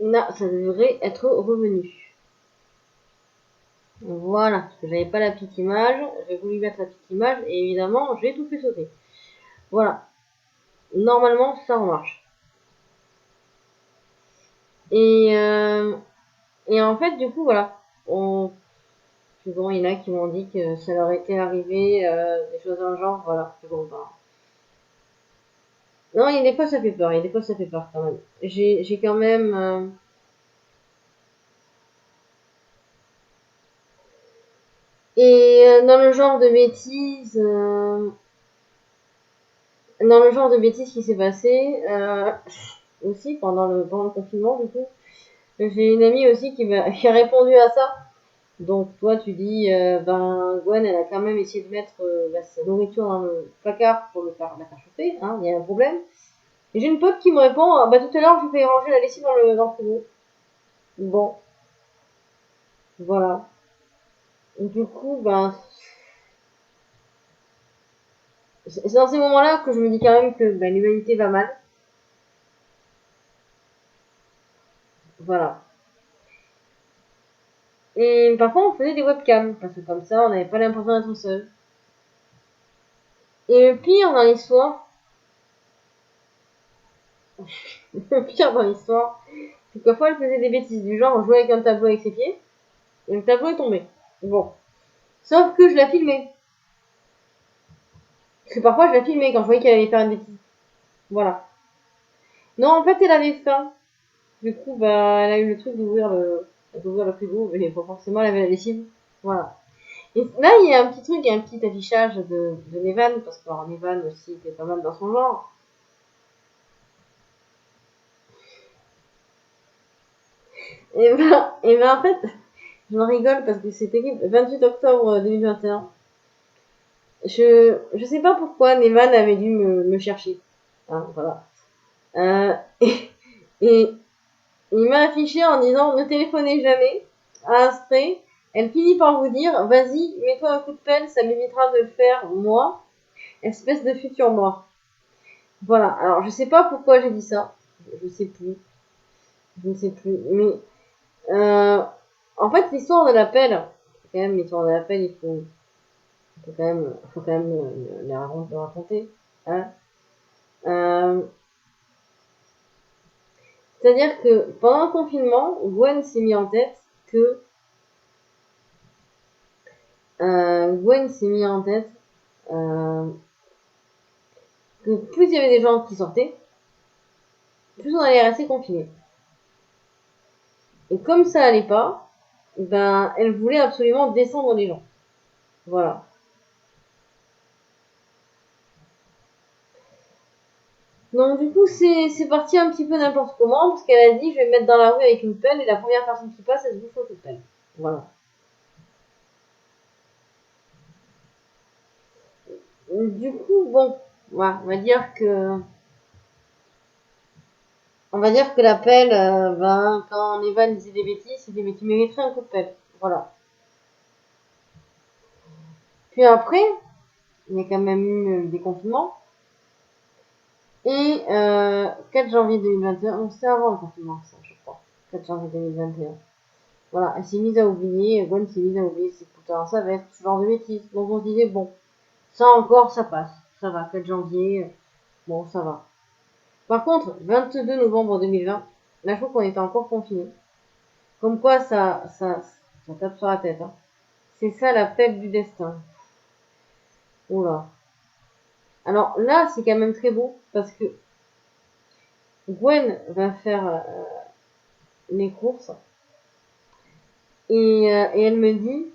Là, ça devrait être revenu. Voilà, parce que j'avais pas la petite image, j'ai voulu mettre la petite image, et évidemment, j'ai tout fait sauter. Voilà. Normalement, ça marche. Et en fait, du coup, voilà. Bon, il y en a qui m'ont dit que ça leur était arrivé, des choses dans le genre, voilà. Bon, bah. Non, il y a des fois ça fait peur, il y a des fois ça fait peur quand même. J'ai quand même. Dans le genre de bêtises. Dans le genre de bêtises qui s'est passé, aussi pendant le confinement, du coup, j'ai une amie aussi qui a répondu à ça. Donc toi tu dis, ben Gwen elle a quand même essayé de mettre sa nourriture dans le placard pour la faire chauffer, hein, il y a un problème. Et j'ai une pote qui me répond, ah, bah tout à l'heure je fais ranger la lessive dans le frigo. Bon, voilà. Du coup, ben c'est dans ces moments-là que je me dis quand même que ben, l'humanité va mal. Voilà. Et parfois on faisait des webcams, parce que comme ça on n'avait pas l'impression d'être seul. Et le pire dans l'histoire, le pire dans l'histoire, c'est que parfois elle faisait des bêtises du genre on jouait avec un tableau avec ses pieds, et le tableau est tombé. Bon. Sauf que je la filmais. Parce que parfois je la filmais quand je voyais qu'elle allait faire une bêtise. Voilà. Non, en fait elle avait faim. Du coup, bah, elle a eu le truc d'ouvrir le frigo, mais pas forcément laver la lessive. Voilà. Et là, il y a un petit truc, il y a un petit affichage de Nevan, parce que Nevan aussi était pas mal dans son genre. En fait, je me rigole parce que c'était 28 octobre 2021. Je sais pas pourquoi Nevan avait dû me chercher. Hein, voilà. Et il m'a affiché en disant ne téléphonez jamais à Astray. Elle finit par vous dire vas-y, mets-toi un coup de pelle, ça m'évitera de le faire moi, espèce de futur moi. Voilà, alors je sais pas pourquoi j'ai dit ça, je sais plus, je ne sais plus, mais en fait l'histoire de la pelle, quand même l'histoire de la pelle, faut quand même le raconter. Hein. Euh, C'est-à-dire que pendant le confinement, Gwen s'est mis en tête que Gwen s'est mis en tête que plus il y avait des gens qui sortaient, plus on allait rester confiné. Et comme ça allait pas, ben elle voulait absolument descendre les gens. Voilà. Donc du coup c'est parti un petit peu n'importe comment parce qu'elle a dit je vais me mettre dans la rue avec une pelle et la première personne qui passe elle se bouffe toute pelle. Voilà. Du coup bon, voilà, on va dire que la pelle, ben, quand Evan disait des bêtises, c'était mais tu mériterais un coup de pelle. Voilà. Puis après, il y a quand même eu des confinements. Et 4 janvier 2021, c'était avant le confinement, ça, je crois. 4 janvier 2021. Voilà, elle s'est mise à oublier, Gwen s'est mise à oublier ses écouteurs, ça va être ce genre de bêtises. Donc on se disait, bon, ça encore, ça passe. Ça va, 4 janvier, bon, ça va. Par contre, 22 novembre 2020, là, je trouve qu'on était encore confinés. Comme quoi, ça tape sur la tête. Hein. C'est ça la pète du destin. Oula. Alors là, c'est quand même très beau parce que Gwen va faire les courses et elle me dit,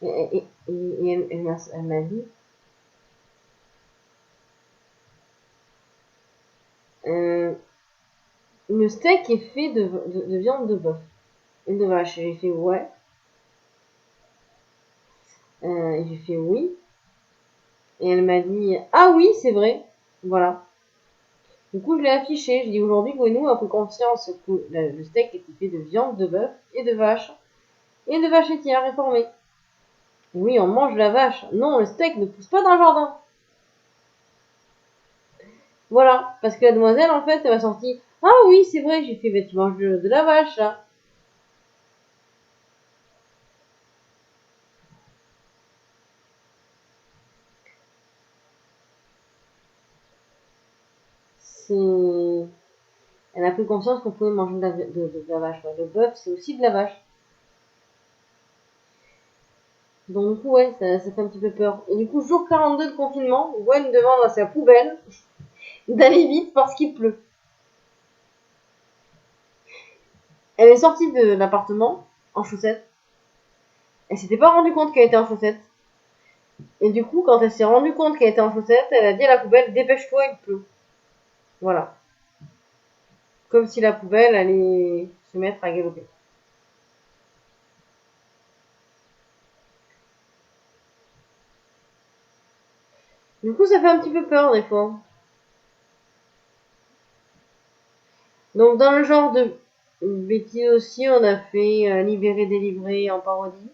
elle m'a dit, le steak est fait de viande de bœuf et de vache. J'ai fait ouais. J'ai fait oui. Et elle m'a dit, ah oui, c'est vrai. Voilà. Du coup, je l'ai affiché. Je dis aujourd'hui, Gwenou a pris conscience que le steak était fait de viande de bœuf et de vache. Et de vache laitière réformée. Oui, on mange la vache. Non, le steak ne pousse pas dans le jardin. Voilà. Parce que la demoiselle, en fait, elle m'a sorti Ah oui, c'est vrai, j'ai fait vêtements de la vache, là. C'est... Elle a pris conscience qu'on pouvait manger de la vache. Ouais. Le bœuf, c'est aussi de la vache. Donc, du coup, ouais, ça fait un petit peu peur. Et du coup, jour 42 de confinement, Gwen demande à sa poubelle d'aller vite parce qu'il pleut. Elle est sortie de l'appartement en chaussettes. Elle s'était pas rendue compte qu'elle était en chaussettes. Et du coup, quand elle s'est rendue compte qu'elle était en chaussettes, elle a dit à la poubelle, dépêche-toi, il pleut. Voilà. Comme si la poubelle allait se mettre à galoper. Du coup, ça fait un petit peu peur des fois. Donc, dans le genre de bêtises aussi, on a fait Libéré, délivré en parodie.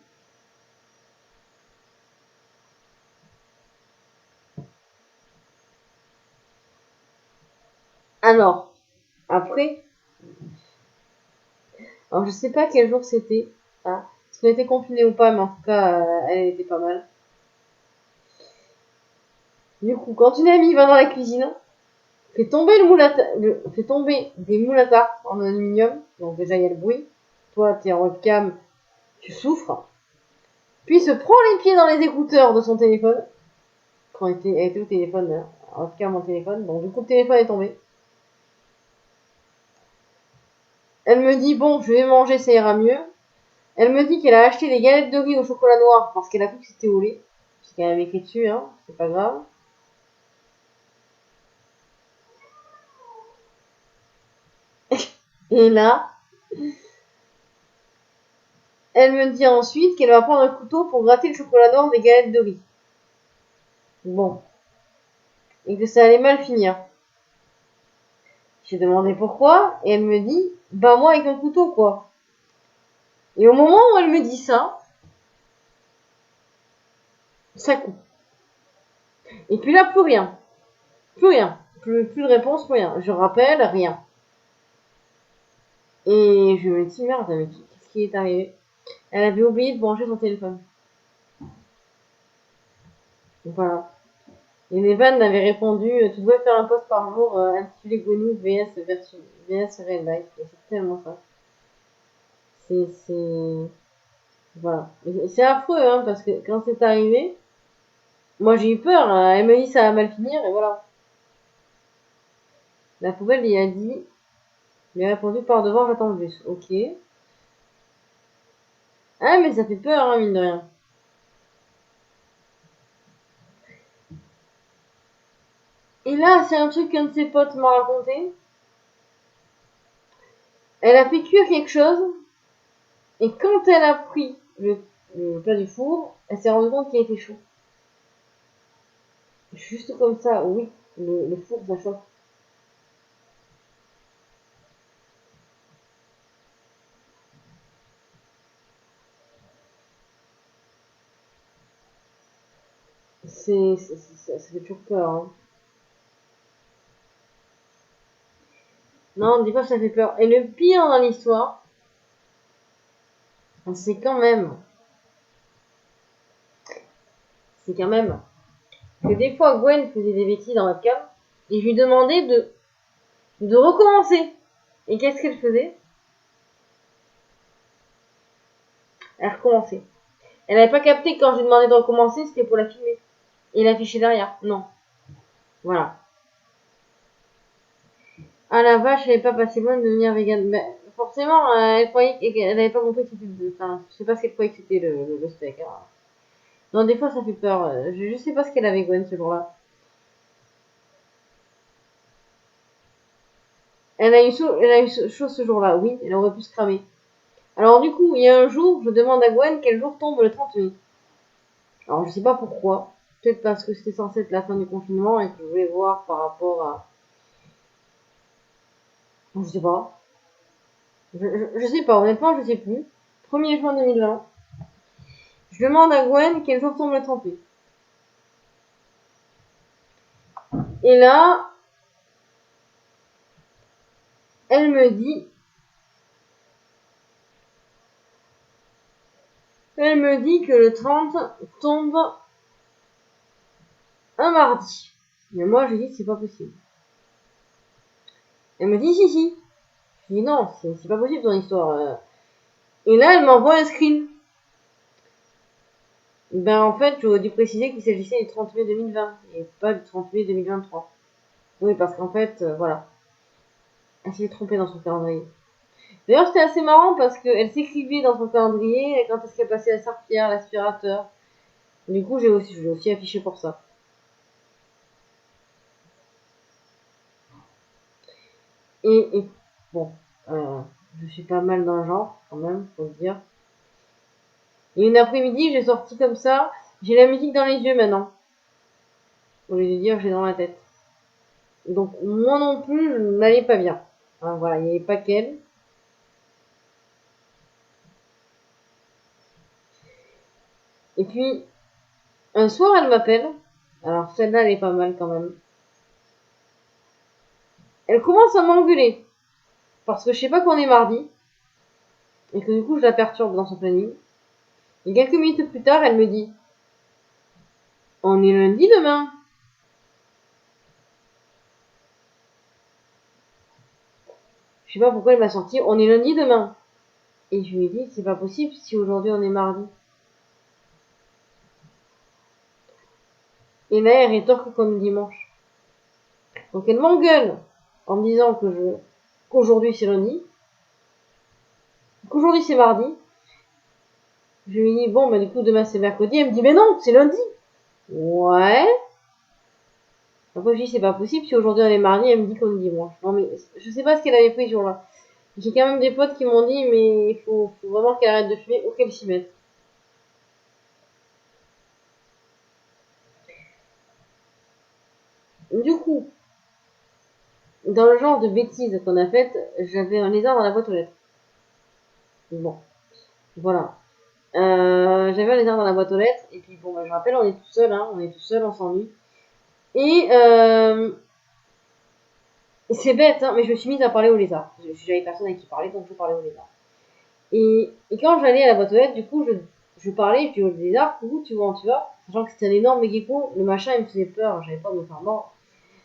Alors, après, alors je sais pas quel jour c'était, hein, si on était confinés ou pas, mais en tout cas, elle était pas mal. Du coup, quand une amie va dans la cuisine, fait tomber des moules à tarte en aluminium, donc déjà il y a le bruit. Toi, t'es en webcam, tu souffres. Puis se prend les pieds dans les écouteurs de son téléphone. Quand elle était au téléphone, hein, en webcam mon téléphone, donc du coup le téléphone est tombé. Elle me dit, bon, je vais manger, ça ira mieux. Elle me dit qu'elle a acheté des galettes de riz au chocolat noir parce qu'elle a cru que c'était au lait. Parce qu'elle avait écrit dessus, hein, c'est pas grave. Et là, elle me dit ensuite qu'elle va prendre un couteau pour gratter le chocolat noir des galettes de riz. Bon. Et que ça allait mal finir. J'ai demandé pourquoi, et elle me dit, bah moi avec un couteau, quoi. Et au moment où elle me dit ça coupe. Et puis là, plus rien. Plus rien. Plus de réponse, plus rien. Je rappelle, rien. Et je me dis, merde, mais qu'est-ce qui est arrivé? Elle avait oublié de brancher son téléphone. Voilà. Et Nevan avait répondu, tu devrais faire un post par jour intitulé Gonu VS Real Life. Et c'est tellement ça. C'est... Voilà. C'est affreux, hein, parce que quand c'est arrivé, moi j'ai eu peur. Hein. Elle me dit ça va mal finir, et voilà. La poubelle lui a dit, lui a répondu par devant, j'attends le bus. Ok. Ah, mais ça fait peur, hein, mine de rien. Et là, c'est un truc qu'un de ses potes m'a raconté. Elle a fait cuire quelque chose, et quand elle a pris le plat du four, elle s'est rendue compte qu'il était chaud. Juste comme ça, oui, le four, ça chauffe. Ça fait toujours peur. Hein. Non, dis pas que ça fait peur. Et le pire dans l'histoire, c'est c'est quand même que des fois Gwen faisait des bêtises dans webcam et je lui demandais de recommencer. Et qu'est-ce qu'elle faisait? Elle recommençait. Elle n'avait pas capté que quand je lui demandais de recommencer, c'était pour la filmer et l'afficher derrière. Non. Voilà. Ah la vache, elle n'est pas passé loin de devenir végane. Mais forcément, elle croyait qu'elle n'avait pas compris que c'était enfin, je sais pas ce qu'elle croyait que c'était le steak. Hein. Non, des fois ça fait peur. Je sais pas ce qu'elle avait Gwen ce jour-là. Elle a eu chaud ce jour-là, oui, elle aurait pu se cramer. Alors du coup, il y a un jour, je demande à Gwen quel jour tombe le 30 mai. Alors je sais pas pourquoi. Peut-être parce que c'était censé être la fin du confinement et que je voulais voir par rapport à... Je sais pas. Je sais pas, honnêtement, je sais plus. 1er juin 2020. Je demande à Gwen quel jour tombe le 30 mai. Et là, Elle me dit que le 30 tombe un mardi. Mais moi, je dis que c'est pas possible. Elle me dit si. Je dis non, c'est pas possible ton histoire. Et là, elle m'envoie un screen. Ben en fait, j'aurais dû préciser qu'il s'agissait du 30 mai 2020 et pas du 30 mai 2023. Oui, parce qu'en fait, voilà. Elle s'est trompée dans son calendrier. D'ailleurs, c'était assez marrant parce qu'elle s'écrivait dans son calendrier quand est-ce qu'elle passait la serpillière, l'aspirateur. Du coup, je l'ai aussi affiché pour ça. Et bon, je suis pas mal dans le genre, quand même, faut le dire. Et une après-midi, j'ai sorti comme ça, j'ai la musique dans les yeux maintenant. Au lieu de dire j'ai dans la tête. Donc, moi non plus, je n'allais pas bien. Hein, voilà, il n'y avait pas qu'elle. Et puis, un soir, elle m'appelle. Alors, celle-là, elle est pas mal quand même. Elle commence à m'engueuler. Parce que je sais pas qu'on est mardi. Et que du coup, je la perturbe dans son planning. Et quelques minutes plus tard, elle me dit on est lundi demain. Je sais pas pourquoi elle m'a sorti on est lundi demain. Et je lui ai dit c'est pas possible si aujourd'hui on est mardi. Et là, elle rétorque comme dimanche. Donc elle m'engueule en me disant qu'aujourd'hui c'est lundi, qu'aujourd'hui c'est mardi. Je lui dis bon, bah du coup demain c'est mercredi. Elle me dit mais non, c'est lundi. Ouais. Après je dis c'est pas possible si aujourd'hui on est mardi. Elle me dit qu'on est dimanche. Non mais je sais pas ce qu'elle avait pris ce jour-là. J'ai quand même des potes qui m'ont dit mais il faut vraiment qu'elle arrête de fumer ou qu'elle s'y mette. Du coup, dans le genre de bêtises qu'on a faites, j'avais un lézard dans la boîte aux lettres. Bon, voilà. J'avais un lézard dans la boîte aux lettres, et puis bon, bah, je rappelle, on est tout seul, hein, on s'ennuie. Et c'est bête, hein, mais je me suis mise à parler au lézard. J'avais personne avec qui parler, donc je parlais au lézard. Et quand j'allais à la boîte aux lettres, du coup, je parlais, je dis au lézard, où tu vois, tu vas, sachant que c'était un énorme gecko, le machin, il me faisait peur, j'avais pas de me faire mort.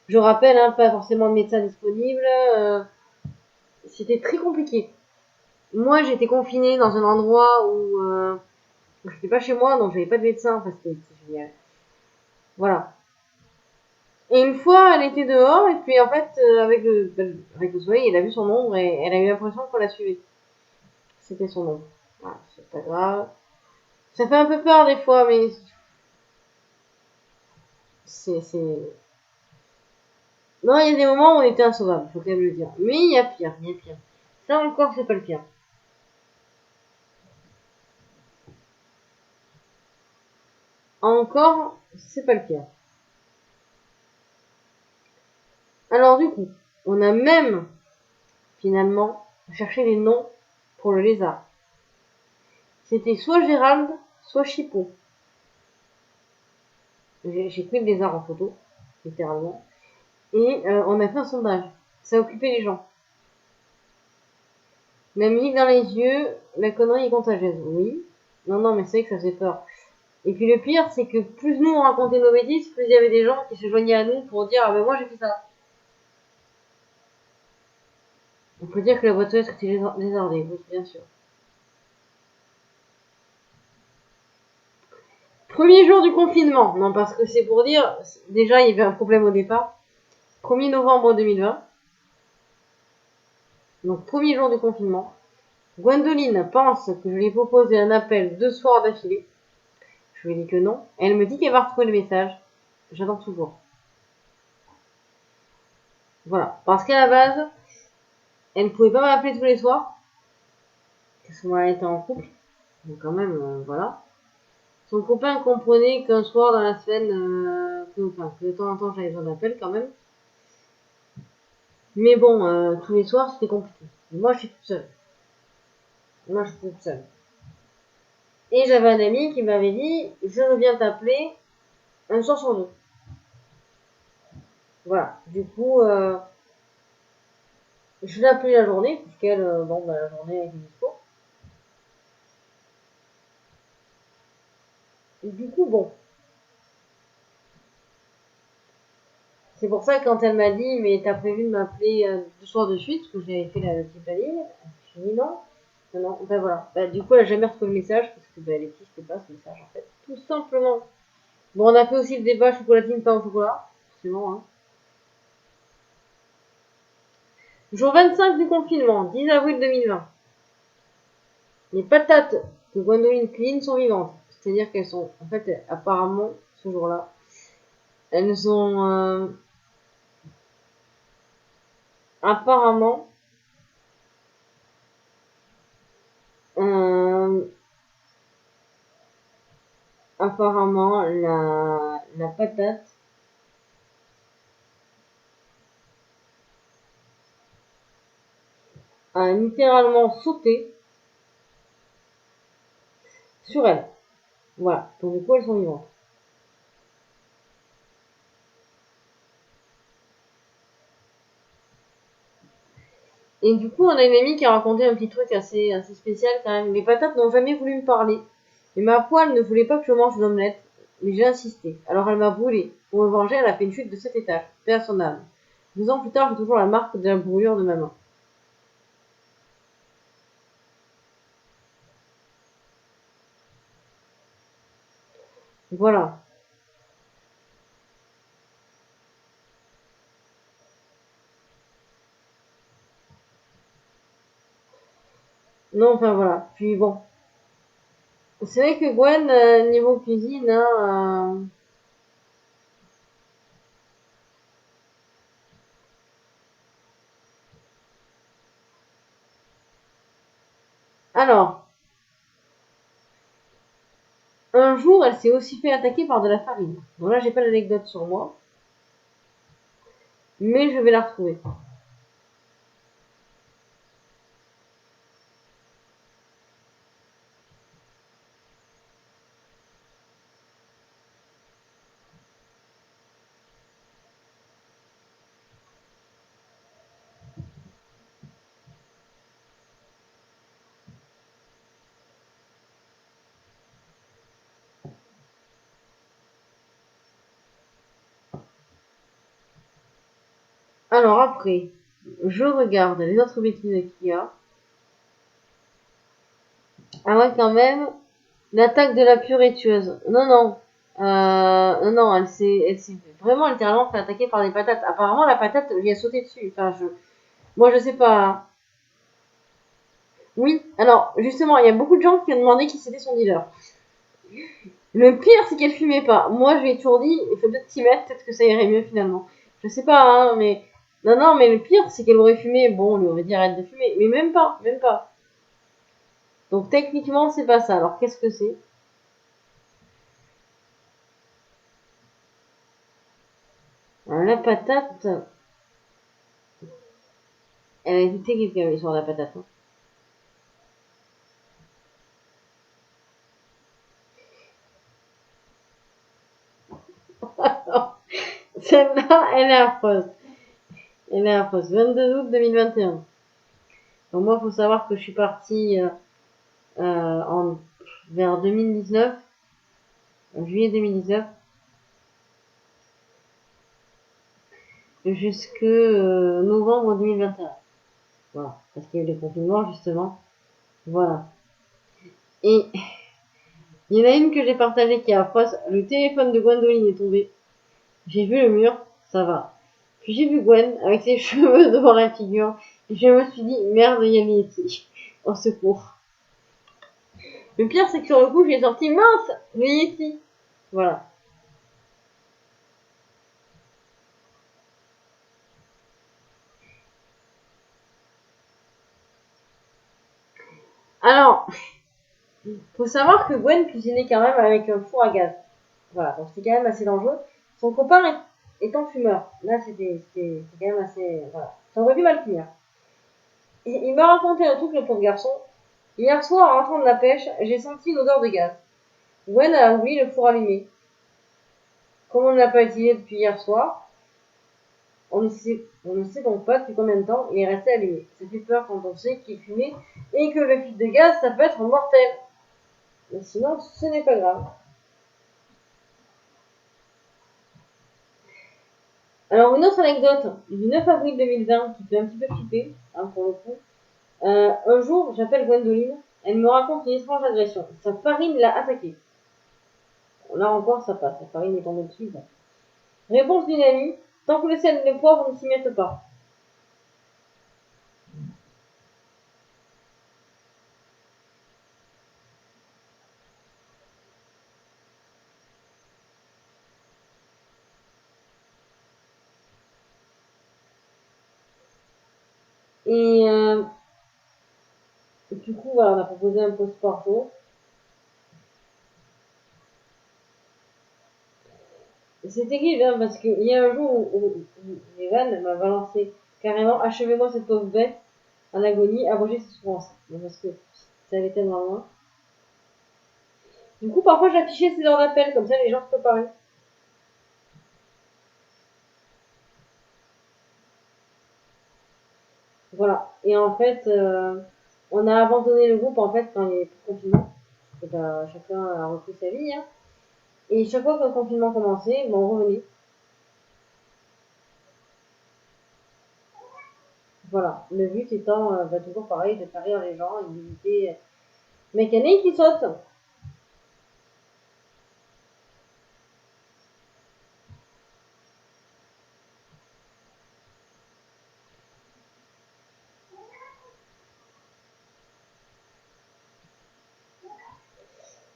Je rappelle, hein, pas forcément de médecin disponible, c'était très compliqué. Moi, j'étais confinée dans un endroit où j'étais pas chez moi, donc j'avais pas de médecin. Enfin, c'était génial. Voilà. Et une fois, elle était dehors, et puis en fait, avec le soleil, elle a vu son ombre et elle a eu l'impression qu'on la suivait. C'était son ombre. Voilà, c'est pas grave. Ça fait un peu peur des fois, mais c'est. Non, il y a des moments où on était insauvable, faut quand même le dire. Mais il y a pire, il y a pire. Ça encore, c'est pas le pire. Encore, c'est pas le pire. Alors du coup, on a même finalement cherché les noms pour le lézard. C'était soit Gérald, soit Chipot. J'ai pris le lézard en photo, littéralement. Et on a fait un sondage. Ça occupait les gens. La musique dans les yeux, la connerie est contagieuse. Oui. Non, mais c'est vrai que ça fait peur. Et puis le pire, c'est que plus nous on racontait nos bêtises, plus il y avait des gens qui se joignaient à nous pour dire ah ben moi j'ai fait ça. On peut dire que la boîte aux lettres était lézardée, oui, bien sûr. Premier jour du confinement. Non, parce que c'est pour dire, déjà il y avait un problème au départ. 1er novembre 2020. Donc premier jour du confinement. Gwendoline pense que je lui ai proposé un appel 2 soirs d'affilée. Je lui ai dit que non. Elle me dit qu'elle va retrouver le message. J'attends toujours. Voilà. Parce qu'à la base, elle ne pouvait pas m'appeler tous les soirs. Parce que moi, elle était en couple. Donc quand même, voilà. Son copain comprenait qu'un soir dans la semaine, que de temps en temps j'avais besoin d'appel quand même. Mais bon, tous les soirs c'était compliqué. Moi je suis toute seule. Et j'avais un ami qui m'avait dit, je reviens t'appeler un soir sur deux. Voilà. Du coup, Je l'ai appelée la journée, puisqu'elle, bon, bah, la journée avec une dispo. Et du coup, bon. C'est pour ça que quand elle m'a dit, mais t'as prévu de m'appeler 2 soirs de suite, parce que j'avais fait la petite ligne, je lui ai dit non. Non, non, ben voilà. Bah, du coup, elle a jamais retrouvé le message, parce que bah, elle n'existait pas ce message en fait. Tout simplement. Bon, on a fait aussi le débat chocolatine, pain au chocolat. C'est bon, hein. Jour 25 du confinement, 10 avril 2020. Les patates de Gwendoline Clean sont vivantes. C'est-à-dire qu'elles sont, en fait, apparemment, ce jour-là, elles ont, apparemment, euh, apparemment, la patate a littéralement sauté sur elle. Voilà. Donc, du coup, elles sont vivantes. Et du coup, on a une amie qui a raconté un petit truc assez spécial quand même. Les patates n'ont jamais voulu me parler. Et ma poêle ne voulait pas que je mange une omelette. Mais j'ai insisté. Alors elle m'a brûlé. Pour me venger, elle a fait une chute de 7 étages. Paix à son âme. 2 ans plus tard, j'ai toujours la marque de la brûlure de ma main. Voilà. Non, enfin voilà. Puis bon. C'est vrai que Gwen, niveau cuisine, hein, alors, un jour, elle s'est aussi fait attaquer par de la farine. Bon là, j'ai pas l'anecdote sur moi. Mais je vais la retrouver. Alors après, je regarde les autres bêtises qu'il y a. Ah ouais, quand même, l'attaque de la purée tueuse. Non, non. Non, non, elle s'est vraiment littéralement fait attaquer par des patates. Apparemment, la patate lui a sauté dessus. Enfin, moi, je sais pas. Oui, alors, justement, il y a beaucoup de gens qui ont demandé qui c'était son dealer. Le pire, c'est qu'elle fumait pas. Moi, je lui ai toujours dit, il faut peut-être s'y mettre, peut-être que ça irait mieux finalement. Je sais pas, hein, mais. Non, non, mais le pire, c'est qu'elle aurait fumé. Bon, on lui aurait dit arrête de fumer. Mais même pas, même pas. Donc, techniquement, c'est pas ça. Alors, qu'est-ce que c'est? Alors, la patate, elle a hésité quelqu'un sur la patate. Hein. Celle-là, elle est affreuse. Elle est affreuse. 22 août 2021. Donc, moi, il faut savoir que je suis partie vers 2019, en juillet 2019, jusque novembre 2021. Voilà. Parce qu'il y a eu les confinements, justement. Voilà. Et il y en a une que j'ai partagée qui est affreuse. Le téléphone de Gwendoline est tombé. J'ai vu le mur, ça va. Puis j'ai vu Gwen avec ses cheveux devant la figure. Et je me suis dit, merde, il y a Yeti. Au secours. Le pire, c'est que sur le coup, j'ai sorti, mince, le Yeti. Voilà. Alors, faut savoir que Gwen cuisinait quand même avec un four à gaz. Voilà, donc c'était quand même assez dangereux. Son copain étant fumeur. Là, c'était quand même assez... Voilà. Ça aurait pu mal finir. Et il m'a raconté un truc, le pauvre garçon. Hier soir, en rentrant de la pêche, j'ai senti une odeur de gaz. Gwen a oublié le four allumé. Comme on ne l'a pas utilisé depuis hier soir, On ne sait donc pas depuis combien de temps il est resté allumé. Ça fait peur quand on sait qu'il fumait et que le fuite de gaz, ça peut être mortel. Mais sinon, ce n'est pas grave. Alors, une autre anecdote du 9 avril 2020 qui fait un petit peu flipper, hein, pour le coup. Un jour, j'appelle Gwendoline. Elle me raconte une étrange agression. Sa farine l'a attaquée. Là encore, ça passe. Sa farine est tombée dessus. Bon. Réponse d'une amie. Tant que le sel et le poivre ne s'y mettent pas. Et du coup, voilà, on a proposé un post par jour. C'est terrible, hein, parce qu'il y a un jour où Evan m'a balancé carrément achevez-moi cette pauvre bête en agonie, abrogez ses souffrances. Parce que ça allait tellement loin. Du coup, parfois j'affichais ces heures d'appel, comme ça les gens se préparaient. Voilà. Et en fait, on a abandonné le groupe en fait quand il n'y avait plus de confinement. Et ben, chacun a repris sa vie. Hein. Et chaque fois que le confinement commençait, ben, on revenait. Voilà. Le but étant toujours pareil, de faire rire les gens et d'éviter mécanique qui saute.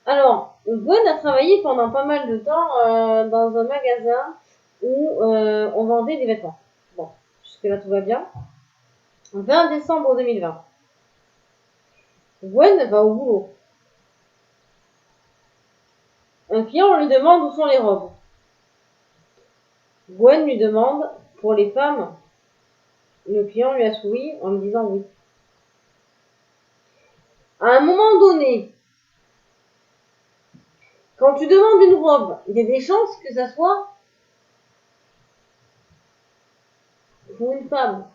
Alors, Gwen a travaillé pendant pas mal de temps dans un magasin où on vendait des vêtements. Bon, jusque-là tout va bien. 20 décembre 2020. Gwen va au boulot. Un client lui demande où sont les robes. Gwen lui demande pour les femmes. Le client lui a souri en lui disant oui. À un moment donné, quand tu demandes une robe, il y a des chances que ça soit pour une femme.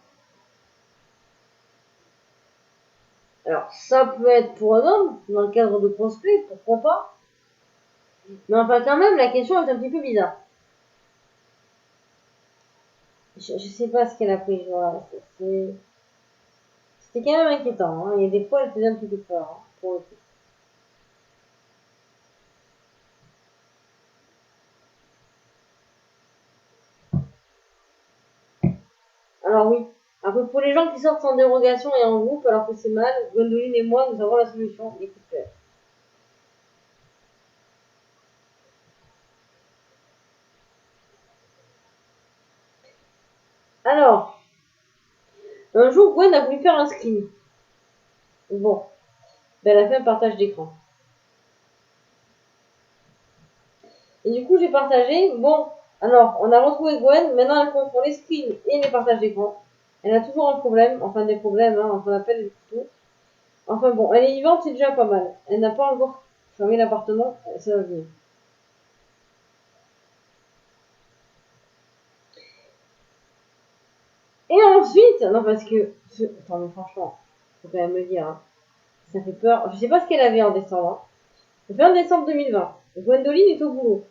Alors, ça peut être pour un homme, dans le cadre de cosplay, pourquoi pas. Mais enfin, quand même, la question est un petit peu bizarre. Je sais pas ce qu'elle a pris, voilà. C'était quand même inquiétant. Hein. Et des fois, elle faisait un petit peu peur, hein, pour le coup. Alors oui. Après, pour les gens qui sortent sans dérogation et en groupe, alors que c'est mal, Gwendoline et moi, nous avons la solution. Les coups de cœur. Alors, un jour, Gwen a voulu faire un screen. Bon, ben, elle a fait un partage d'écran. Et du coup, j'ai partagé. Bon, alors, on a retrouvé Gwen. Maintenant, elle confond les screens et les partages d'écran. Elle a toujours un problème. Enfin, des problèmes, hein, on appelle les couteaux. Enfin bon, elle est vivante, c'est déjà pas mal. Elle n'a pas encore fermé l'appartement. Ça va venir. Et ensuite, non, parce que. Attends, mais franchement, faut quand même me dire, hein, ça fait peur. Je sais pas ce qu'elle avait en décembre. Hein. 20 décembre 2020. Gwendoline est au boulot.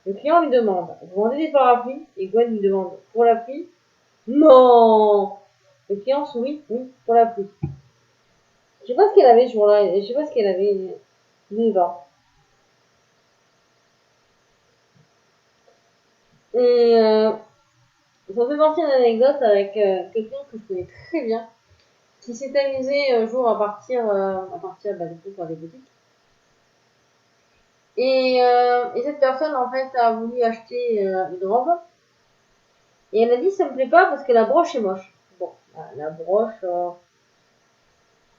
Le client lui demande vous vendez des parapluies. Et Gwen lui demande pour la pluie. Non. Le client sourit oui, pour la pluie. Je sais pas ce qu'elle avait ce jour-là. Je sais pas ce qu'elle avait. 2020. Et ça fait penser à une anecdote avec quelqu'un que je connais très bien, qui s'est amusé un jour à partir bah, du coup, par les boutiques. Et cette personne, en fait, a voulu acheter une robe. Et elle a dit, ça me plaît pas parce que la broche est moche. Bon, la broche.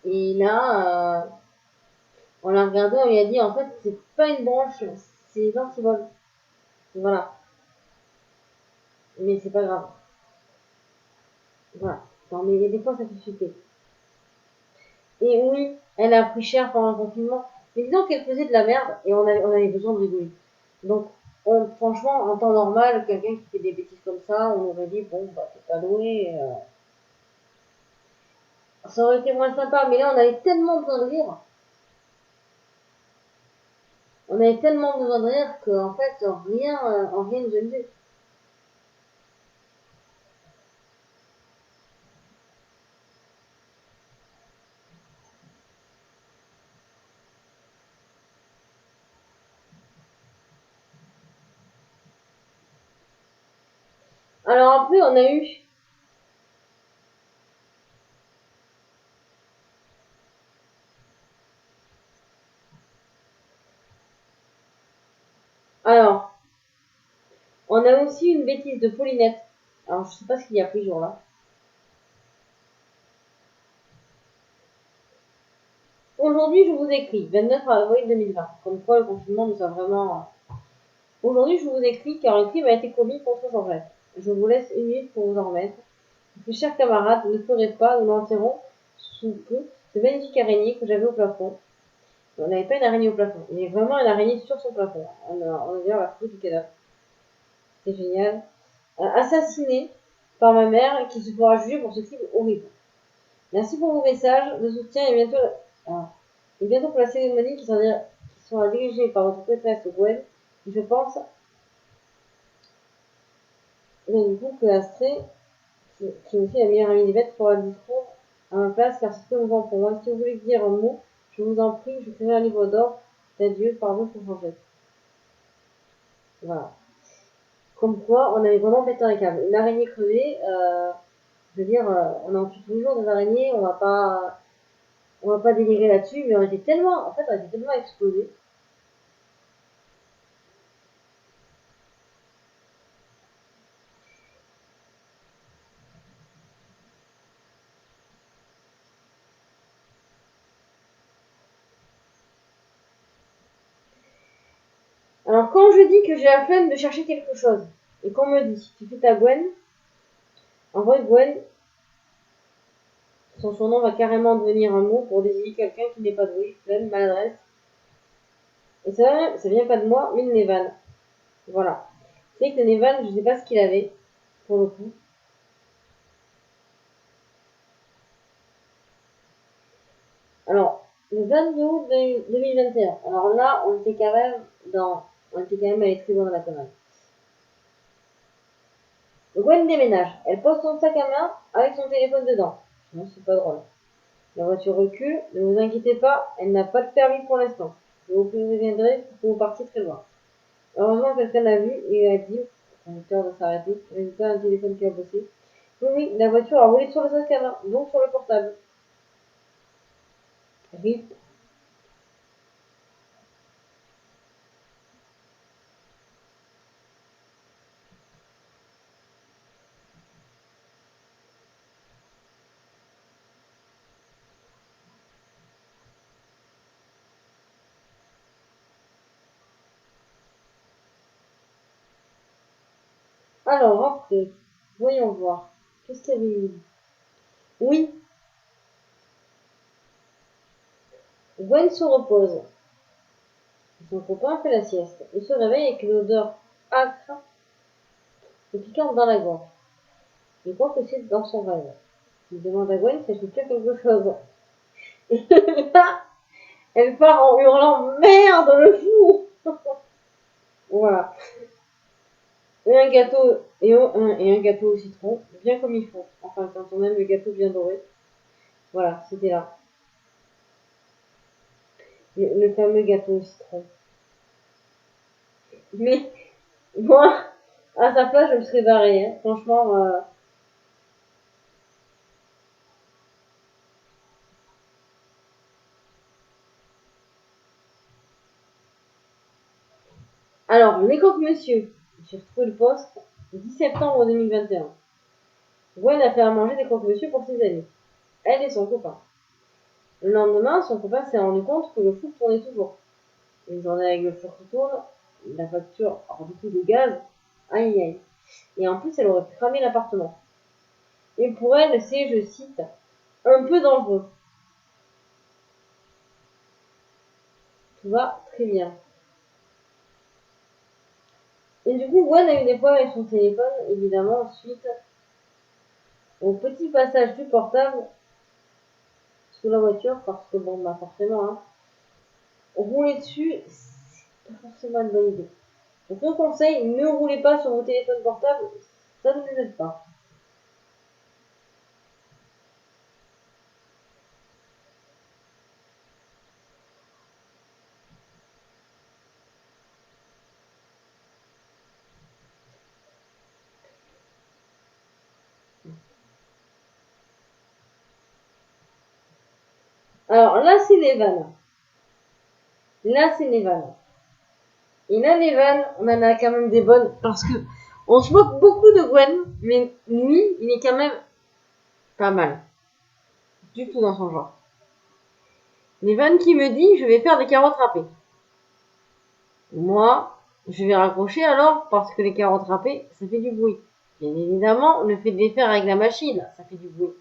Et là, on l'a regardé, on lui a dit, en fait, c'est pas une broche, c'est l'antivol. Voilà. Mais c'est pas grave. Voilà. Non, mais des fois, ça fait flipper. Et oui, elle a pris cher pendant le confinement. Mais disons qu'elle faisait de la merde et on avait besoin de rigoler. Donc, Franchement, en temps normal, quelqu'un qui fait des bêtises comme ça, on aurait dit, bon, bah, t'es pas doué. Ça aurait été moins sympa, mais là, on avait tellement besoin de rire. On avait tellement besoin de rire qu'en fait, rien ne gênait. Alors après, on a eu... Alors, on a aussi une bêtise de Paulinette. Alors, je sais pas ce qu'il y a pris ce jour-là. Aujourd'hui, je vous écris, 29 avril 2020, comme quoi le confinement nous a vraiment... Aujourd'hui, je vous écris car un crime a été commis contre Georgette. Je vous laisse une minute pour vous en remettre. Mes chers camarades, ne pleurez pas, nous l'enterrons sous peu ce magnifique araignée que j'avais au plafond. On n'avait pas une araignée au plafond, il y avait vraiment une araignée sur son plafond. On a d'ailleurs la photo du cadavre. C'est génial. Assassiné par ma mère qui se fera juger pour ce crime horrible. Merci pour vos messages de soutien et bientôt pour la cérémonie qui sera dirigée par votre prêtresse Gwen. Je pense du coup que Astrée, qui est aussi la meilleure amie d'Yvette, fera le discours à ma place car c'est très mouvant pour moi. Si vous voulez dire un mot, je vous en prie, je ferai un livre d'or d'adieu par vous pour changer. Voilà. Comme quoi, on avait vraiment pété un câble. Une araignée crevée, je veux dire, on en tue tous les jours des araignées, on va pas délirer là-dessus, mais on était tellement explosés. Alors, quand je dis que j'ai la flemme de chercher quelque chose, et qu'on me dit, tu fais ta Gwen, en vrai, Gwen, son surnom va carrément devenir un mot pour désigner quelqu'un qui n'est pas doué, flemme, maladresse. Et ça vient pas de moi, mais de Nevan. Voilà. C'est que Nevan, je sais pas ce qu'il avait, pour le coup. Alors, le 22 août 2021. Alors là, on était quand même allé très loin dans la connerie. Gwen déménage. Elle pose son sac à main avec son téléphone dedans. Non, c'est pas drôle. La voiture recule. Ne vous inquiétez pas, elle n'a pas de permis pour l'instant. Je vous préviendrai pour que vous partiez très loin. Heureusement, quelqu'un l'a vu et a dit au conducteur de s'arrêter. Résultat, un téléphone qui a bossé. Oui, oui, la voiture a roulé sur le sac à main, donc sur le portable. RIP. Alors, après, voyons voir. Qu'est-ce qu'il y avait eu? Oui, Gwen se repose. Son copain fait la sieste. Il se réveille avec une odeur âcre et piquante dans la gorge. Il croit que c'est dans son rêve. Il demande à Gwen si elle fait quelque chose. Et là, elle part en hurlant merde, le fou. Voilà. Et un gâteau au citron, bien comme il faut. Enfin, quand on aime le gâteau bien doré. Voilà, c'était là. Le fameux gâteau au citron. Mais moi, à sa place, je me serais barrée. Hein. Franchement, alors, les croque-monsieur. J'ai retrouvé le poste 10 septembre 2021. Gwen a fait à manger des croque-monsieur pour ses amis. Elle et son copain. Le lendemain, son copain s'est rendu compte que le four tournait toujours. Une journée avec le four qui tourne, la facture hors du coup de gaz, aïe aïe. Et en plus, elle aurait pu cramer l'appartement. Et pour elle, c'est, je cite, un peu dangereux. Tout va très bien. Et du coup, Gwen a eu des problèmes avec son téléphone, évidemment, suite au petit passage du portable sous la voiture, parce que bon, bah forcément, hein, rouler dessus, c'est pas forcément une bonne idée. Donc, mon conseil, ne roulez pas sur vos téléphones portables, ça ne les aide pas. Alors là, c'est les vannes. Là, c'est les vannes. Et là, les vannes, on en a quand même des bonnes parce que on se moque beaucoup de Gwen, mais lui, il est quand même pas mal. Du tout dans son genre. Les vannes qui me dit, je vais faire des carottes râpées. Moi, je vais raccrocher alors parce que les carottes râpées, ça fait du bruit. Bien évidemment, le fait de les faire avec la machine, ça fait du bruit.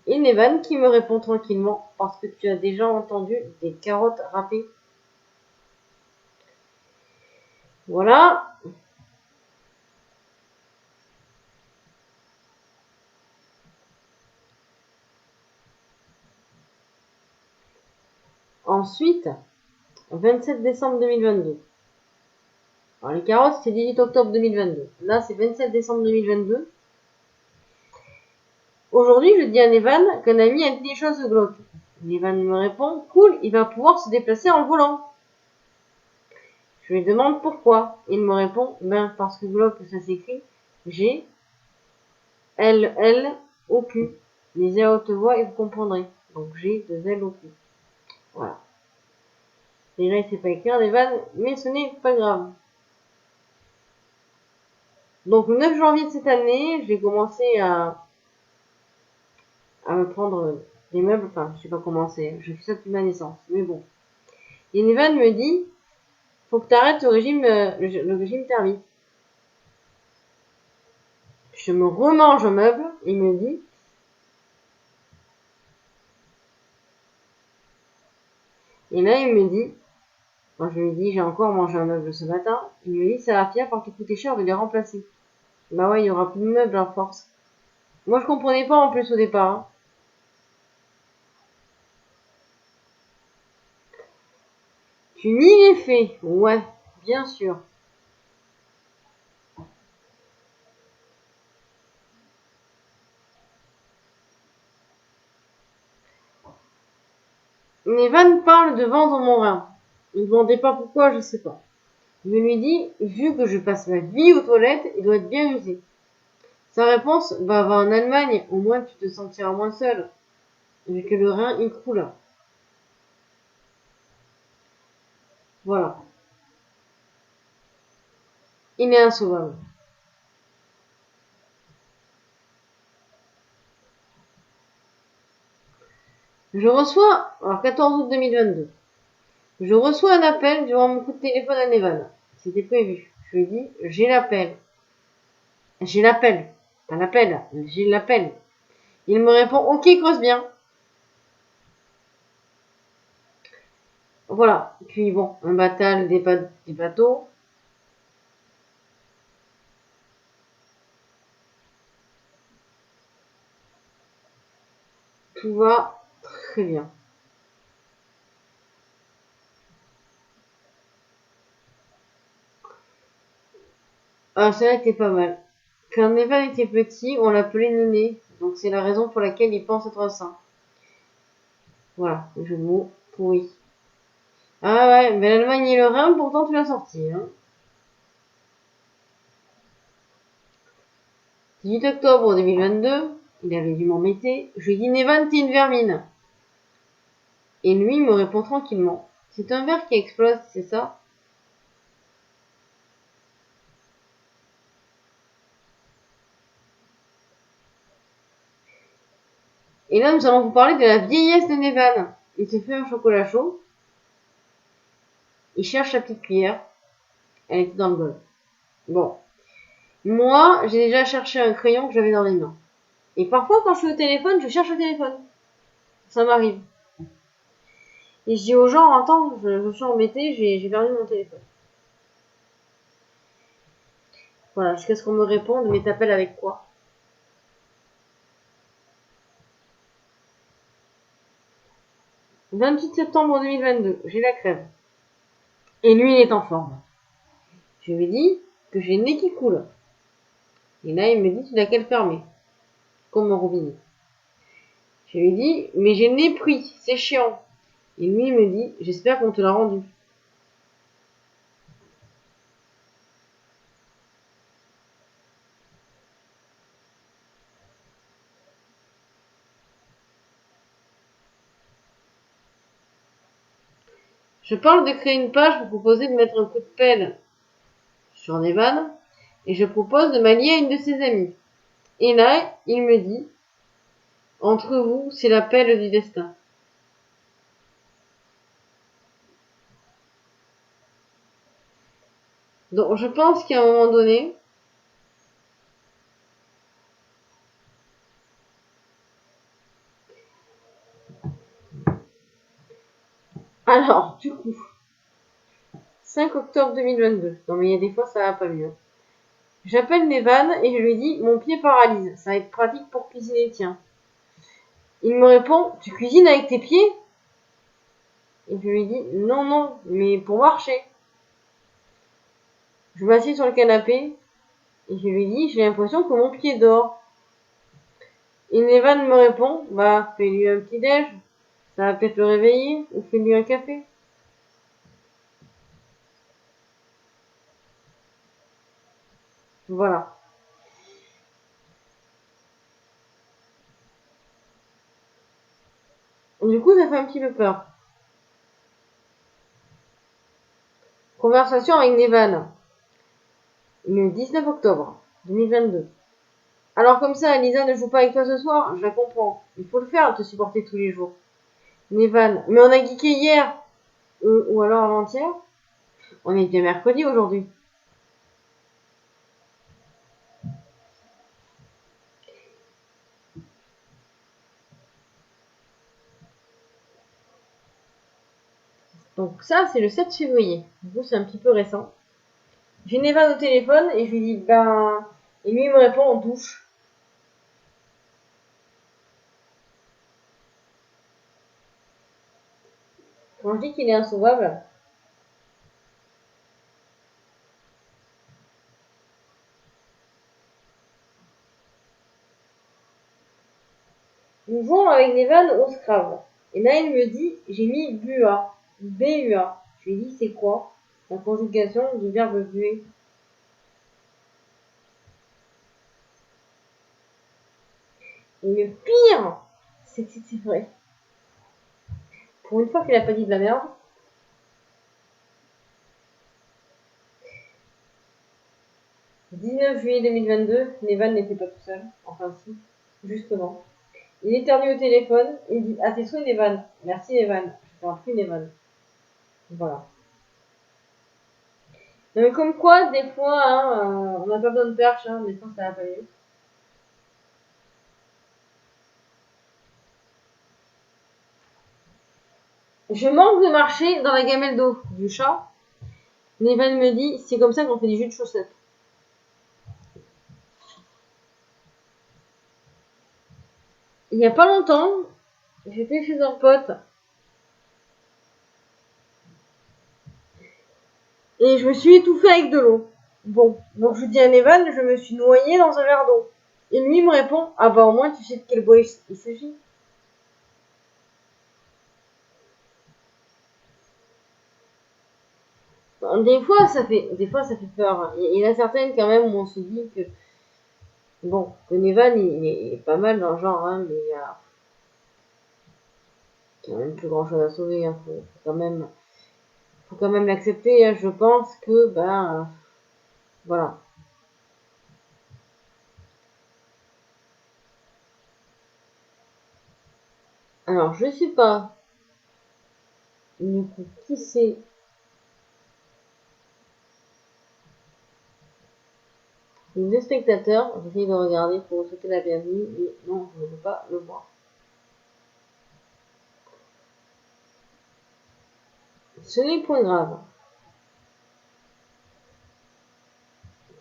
Et Nevan qui me répond tranquillement parce que tu as déjà entendu des carottes râpées. Voilà. Ensuite, 27 décembre 2022. Alors les carottes, c'est 18 octobre 2022. Là, c'est 27 décembre 2022. Aujourd'hui, je dis à Nevan qu'un ami a dit des choses glauques. Nevan me répond, cool, il va pouvoir se déplacer en volant. Je lui demande pourquoi. Il me répond, ben parce que glauque, ça s'écrit G, L, L, O, Q. Lisez à haute voix et vous comprendrez. Donc G, 2 L, O, Q. Voilà. Déjà, il sait pas écrire des vannes, mais ce n'est pas grave. Donc, le 9 janvier de cette année, j'ai commencé à me prendre des meubles. Enfin, je sais pas commencer. Je fais ça depuis ma naissance. Mais bon. Et Nevan me dit, faut que tu arrêtes le régime thermique. Je me remange un meuble. Il me dit, et là, il me dit, moi, je lui dis, j'ai encore mangé un meuble ce matin. Il me dit, ça va finir par te coûter cher de les remplacer. Bah ouais, il y aura plus de meubles à force. Moi, je comprenais pas en plus au départ. Hein. Tu nies les faits. Ouais, bien sûr. Nevan parle de vendre mon rein. Ne me demandez pas pourquoi, je sais pas. Je lui dis, vu que je passe ma vie aux toilettes, il doit être bien usé. Sa réponse, bah va en Allemagne, au moins tu te sentiras moins seul. Vu que le rein, il coule. Voilà. Il est insauvable. Je reçois, alors 14 août 2022, je reçois un appel durant mon coup de téléphone à Nevan. C'était prévu. Je lui dis, j'ai l'appel. J'ai l'appel. Pas l'appel, j'ai l'appel. Il me répond, ok, creuse bien. Voilà. Puis bon, un batal, des bateaux. Tout va très bien. Ah, celle-là était pas mal. Quand Evan était petit, on l'appelait Néné. Donc c'est la raison pour laquelle il pense être saint. Voilà, le jeu de mots pourri. Ah ouais, mais l'Allemagne et le Rhin, pourtant tu l'as sorti. Hein. 18 octobre 2022, il avait dû m'embêter. Je lui dis Nevan, t'es une vermine. Et lui, il me répond tranquillement. C'est un verre qui explose, c'est ça? Et là, nous allons vous parler de la vieillesse de Nevan. Il se fait un chocolat chaud. Il cherche sa petite cuillère. Elle était dans le bol. Bon. Moi, j'ai déjà cherché un crayon que j'avais dans les mains. Et parfois, quand je suis au téléphone, je cherche le téléphone. Ça m'arrive. Et je dis aux gens, attends, je suis embêtée, j'ai perdu mon téléphone. Voilà, jusqu'à ce qu'on me réponde, mais t'appelles avec quoi? « 28 septembre 2022, j'ai la crève. Et lui, il est en forme. Je lui dis que j'ai le nez qui coule. Et là, il me dit, tu l'as qu'à le fermer. Comme mon robinet. Je lui dis, mais j'ai le nez pris, c'est chiant. Et lui, il me dit, j'espère qu'on te l'a rendu. Je parle de créer une page pour proposer de mettre un coup de pelle sur Nevan. Et je propose de m'allier à une de ses amies. Et là, il me dit, entre vous, c'est l'appel du destin. Donc, je pense qu'à un moment donné, alors, du coup, 5 octobre 2022. Non, mais il y a des fois, ça va pas mieux. J'appelle Nevan et je lui dis, mon pied paralyse. Ça va être pratique pour cuisiner, tiens. Il me répond, tu cuisines avec tes pieds? Et je lui dis, non, non, mais pour marcher. Je m'assieds sur le canapé et je lui dis, j'ai l'impression que mon pied dort. Et Nevan me répond, bah, fais-lui un petit déj. Ça va peut-être le réveiller, ou fais-lui un café. Voilà. Du coup, ça fait un petit peu peur. Conversation avec Nevan, le 19 octobre 2022. Alors comme ça, Lisa ne joue pas avec toi ce soir, je la comprends. Il faut le faire, te supporter tous les jours. Nevan, mais on a geeké hier. Ou alors avant-hier. On est bien mercredi aujourd'hui. Donc ça, c'est le 7 février. Du coup, c'est un petit peu récent. J'ai Nevan au téléphone et je lui dis, ben... Et lui, il me répond en douche. Quand je dis qu'il est insauvable, nous jouons avec Nevan au Scrabble. Et là, il me dit, j'ai mis BUA. B-U-A. Je lui dis, c'est quoi? La conjugation du verbe buer. Et le pire, c'est que c'est vrai. Pour une fois qu'il a pas dit de la merde. Le 19 juillet 2022, Nevan n'était pas tout seul. Enfin si, justement. Il éternue au téléphone, il dit, ah tes souhaits Nevan. Merci Nevan. Je t'en prie Nevan. Voilà. Non, mais comme quoi, des fois, hein, on n'a pas besoin de perche, hein, des fois ça va pas mieux. Je manque de marcher dans la gamelle d'eau du chat. Nevan me dit, c'est comme ça qu'on fait du jus de chaussettes. Il y a pas longtemps, j'étais chez un pote et je me suis étouffée avec de l'eau. Bon, donc je dis à Nevan, je me suis noyée dans un verre d'eau. Et lui me répond, ah bah au moins tu sais de quel bois il s'agit. Des fois ça fait peur. Il y en a certaines quand même où on se dit que, bon, que Nevan il est pas mal dans le genre, hein, mais il y a quand même plus grand chose à sauver. Hein. Faut quand même l'accepter. Hein. Je pense que, ben, voilà. Alors je sais pas du coup qui c'est. Les spectateurs, j'essaie de regarder pour vous souhaiter la bienvenue, mais non, je ne veux pas le voir. Ce n'est point grave.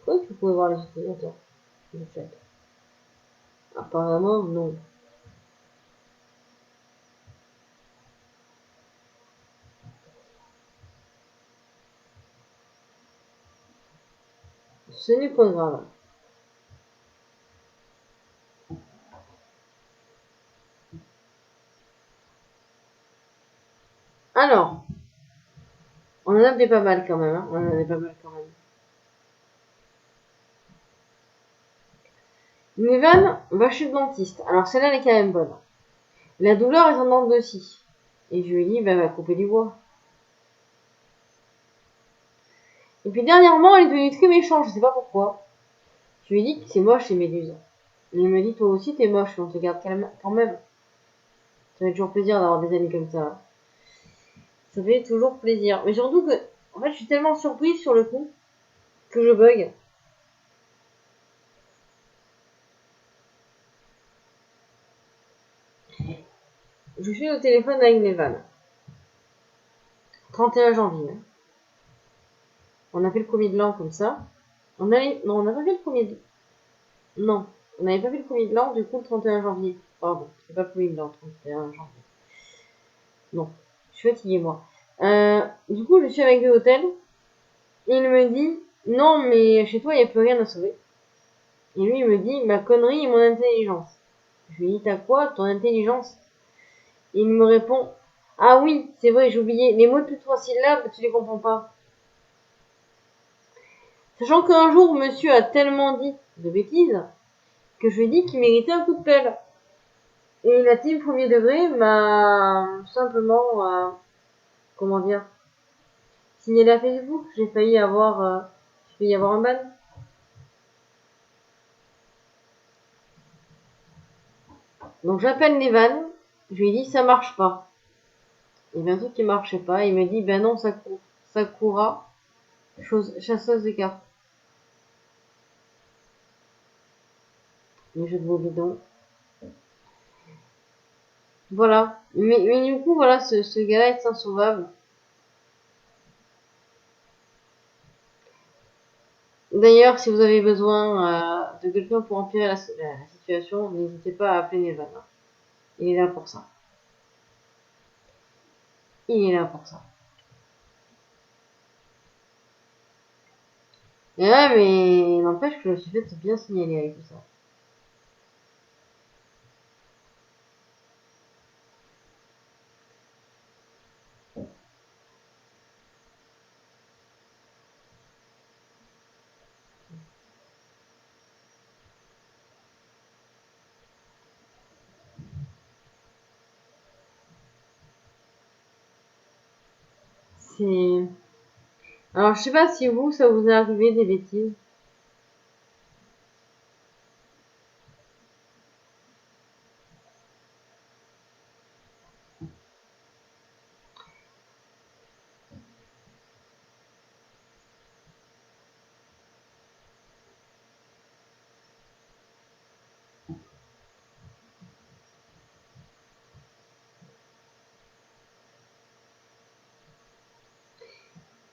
Quoi que vous pouvez voir les utilisateurs du chat. Apparemment, non. Ce n'est pas grave. Alors, on en a des pas mal quand même. Hein. On en a des pas mal quand même. Nevan va chez le dentiste. Alors celle-là, elle est quand même bonne. La douleur est en dents de scie. Et je lui dis, bah, va couper du bois. Et puis dernièrement, elle est devenue très méchante, je sais pas pourquoi. Je lui dis que c'est moche, ces méduses. Et il me dit, toi aussi, t'es moche, mais on te garde quand même. Ça fait toujours plaisir d'avoir des amis comme ça. Ça fait toujours plaisir. Mais surtout que, en fait, je suis tellement surprise sur le coup que je bug. Je suis au téléphone avec Nevan. 31 janvier. On a fait le premier de l'an comme ça. Non, on n'a pas fait le premier de... Non, on n'avait pas fait le premier de l'an, du coup, le 31 janvier. Pardon, c'est pas le premier de l'an, 31 janvier. Non, je suis fatiguée, moi. Du coup, je suis avec lui au hôtel. Et il me dit, non, mais chez toi, il n'y a plus rien à sauver. Et lui, il me dit, ma connerie et mon intelligence. Je lui dis, t'as quoi, ton intelligence? Et il me répond, ah oui, c'est vrai, j'ai oublié, les mots de plus de 3 syllabes, tu les comprends pas. Sachant qu'un jour, monsieur a tellement dit de bêtises que je lui ai dit qu'il méritait un coup de pelle. Et la team premier degré m'a simplement, comment dire, signalé à Facebook. J'ai failli avoir un ban. Donc j'appelle Nevan, je lui dis ça marche pas. Il y avait un truc qui marchait pas, il me dit ben non, Sakura, chasseuse de cartes. Les jeux de mots bidons. Voilà. Mais du coup, voilà, ce gars-là est insauvable. D'ailleurs, si vous avez besoin de quelqu'un pour empirer la situation, n'hésitez pas à appeler Nevan. Il est là pour ça. Il est là pour ça. Et là, mais n'empêche que je me suis fait bien signaler avec tout ça. C'est... Alors, je sais pas si vous, ça vous est arrivé des bêtises.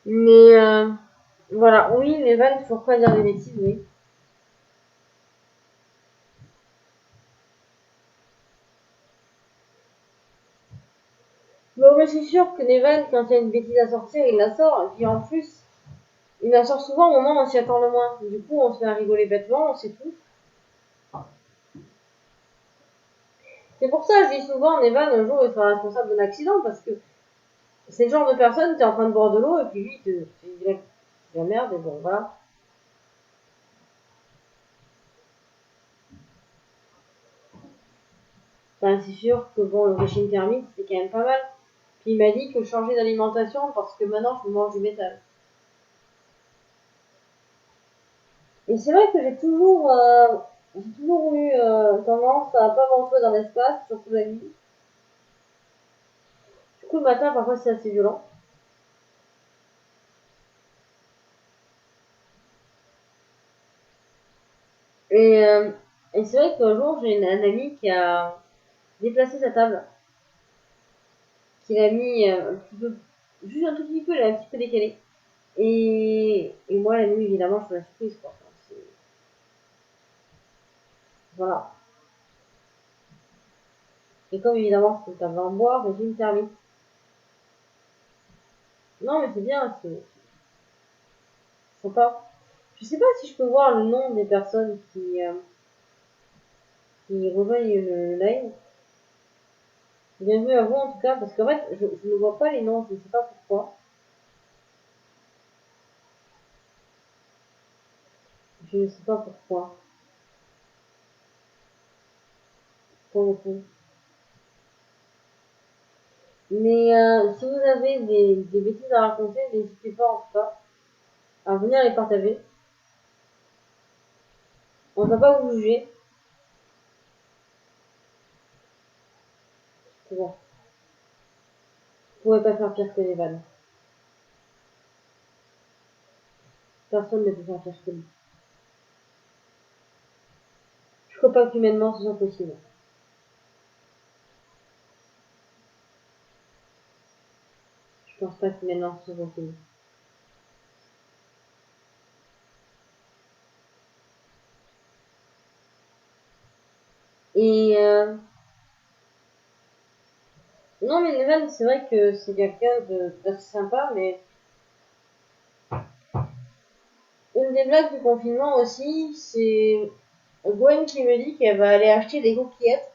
Mais voilà, oui, les vannes, faut pas dire des bêtises, oui. Bon, mais c'est sûr que Nevan, quand il y a une bêtise à sortir, il la sort. Et puis en plus, il la sort souvent au moment où on s'y attend le moins. Du coup, on se fait rigoler bêtement, c'est tout. C'est pour ça que je dis souvent, Nevan, un jour, il sera responsable d'un accident, parce que c'est le genre de personne, t'es en train de boire de l'eau, et puis lui, il te dit la merde, et bon, voilà. Enfin, c'est sûr que bon, le régime thermique, c'est quand même pas mal. Puis il m'a dit que changer d'alimentation, parce que maintenant, je mange du métal. Et c'est vrai que j'ai toujours eu tendance à pas m'entrer dans l'espace, surtout la nuit. Du coup, le matin, parfois, c'est assez violent. Et, euh, et c'est vrai qu'un jour, j'ai un ami qui a déplacé sa table, qu'il a mis un petit peu, juste un tout petit peu, il a un petit peu décalé. Et moi, la nuit, évidemment, je suis la surprise, quoi. Enfin, Voilà. Et comme évidemment, c'est un en bois, régime thermique. Non, mais c'est bien, c'est sympa. Je sais pas si je peux voir le nom des personnes qui rejoignent le live. Bienvenue à vous en tout cas, parce qu'en fait, je ne vois pas les noms, je ne sais pas pourquoi. Je ne sais pas pourquoi. Pour le coup. Mais si vous avez des bêtises à raconter, n'hésitez pas en tout cas à venir les partager. On ne va pas vous juger. C'est bon. Vous ne pouvez pas faire pire que les vannes. Personne ne peut faire pire que lui. Je crois pas qu'humainement ce soit possible. Je pense pas qu'humainement ce soit possible. Et non, mais Nevan, c'est vrai que c'est quelqu'un d'assez sympa, mais une des blagues du confinement aussi, c'est Gwen qui me dit qu'elle va aller acheter des coquillettes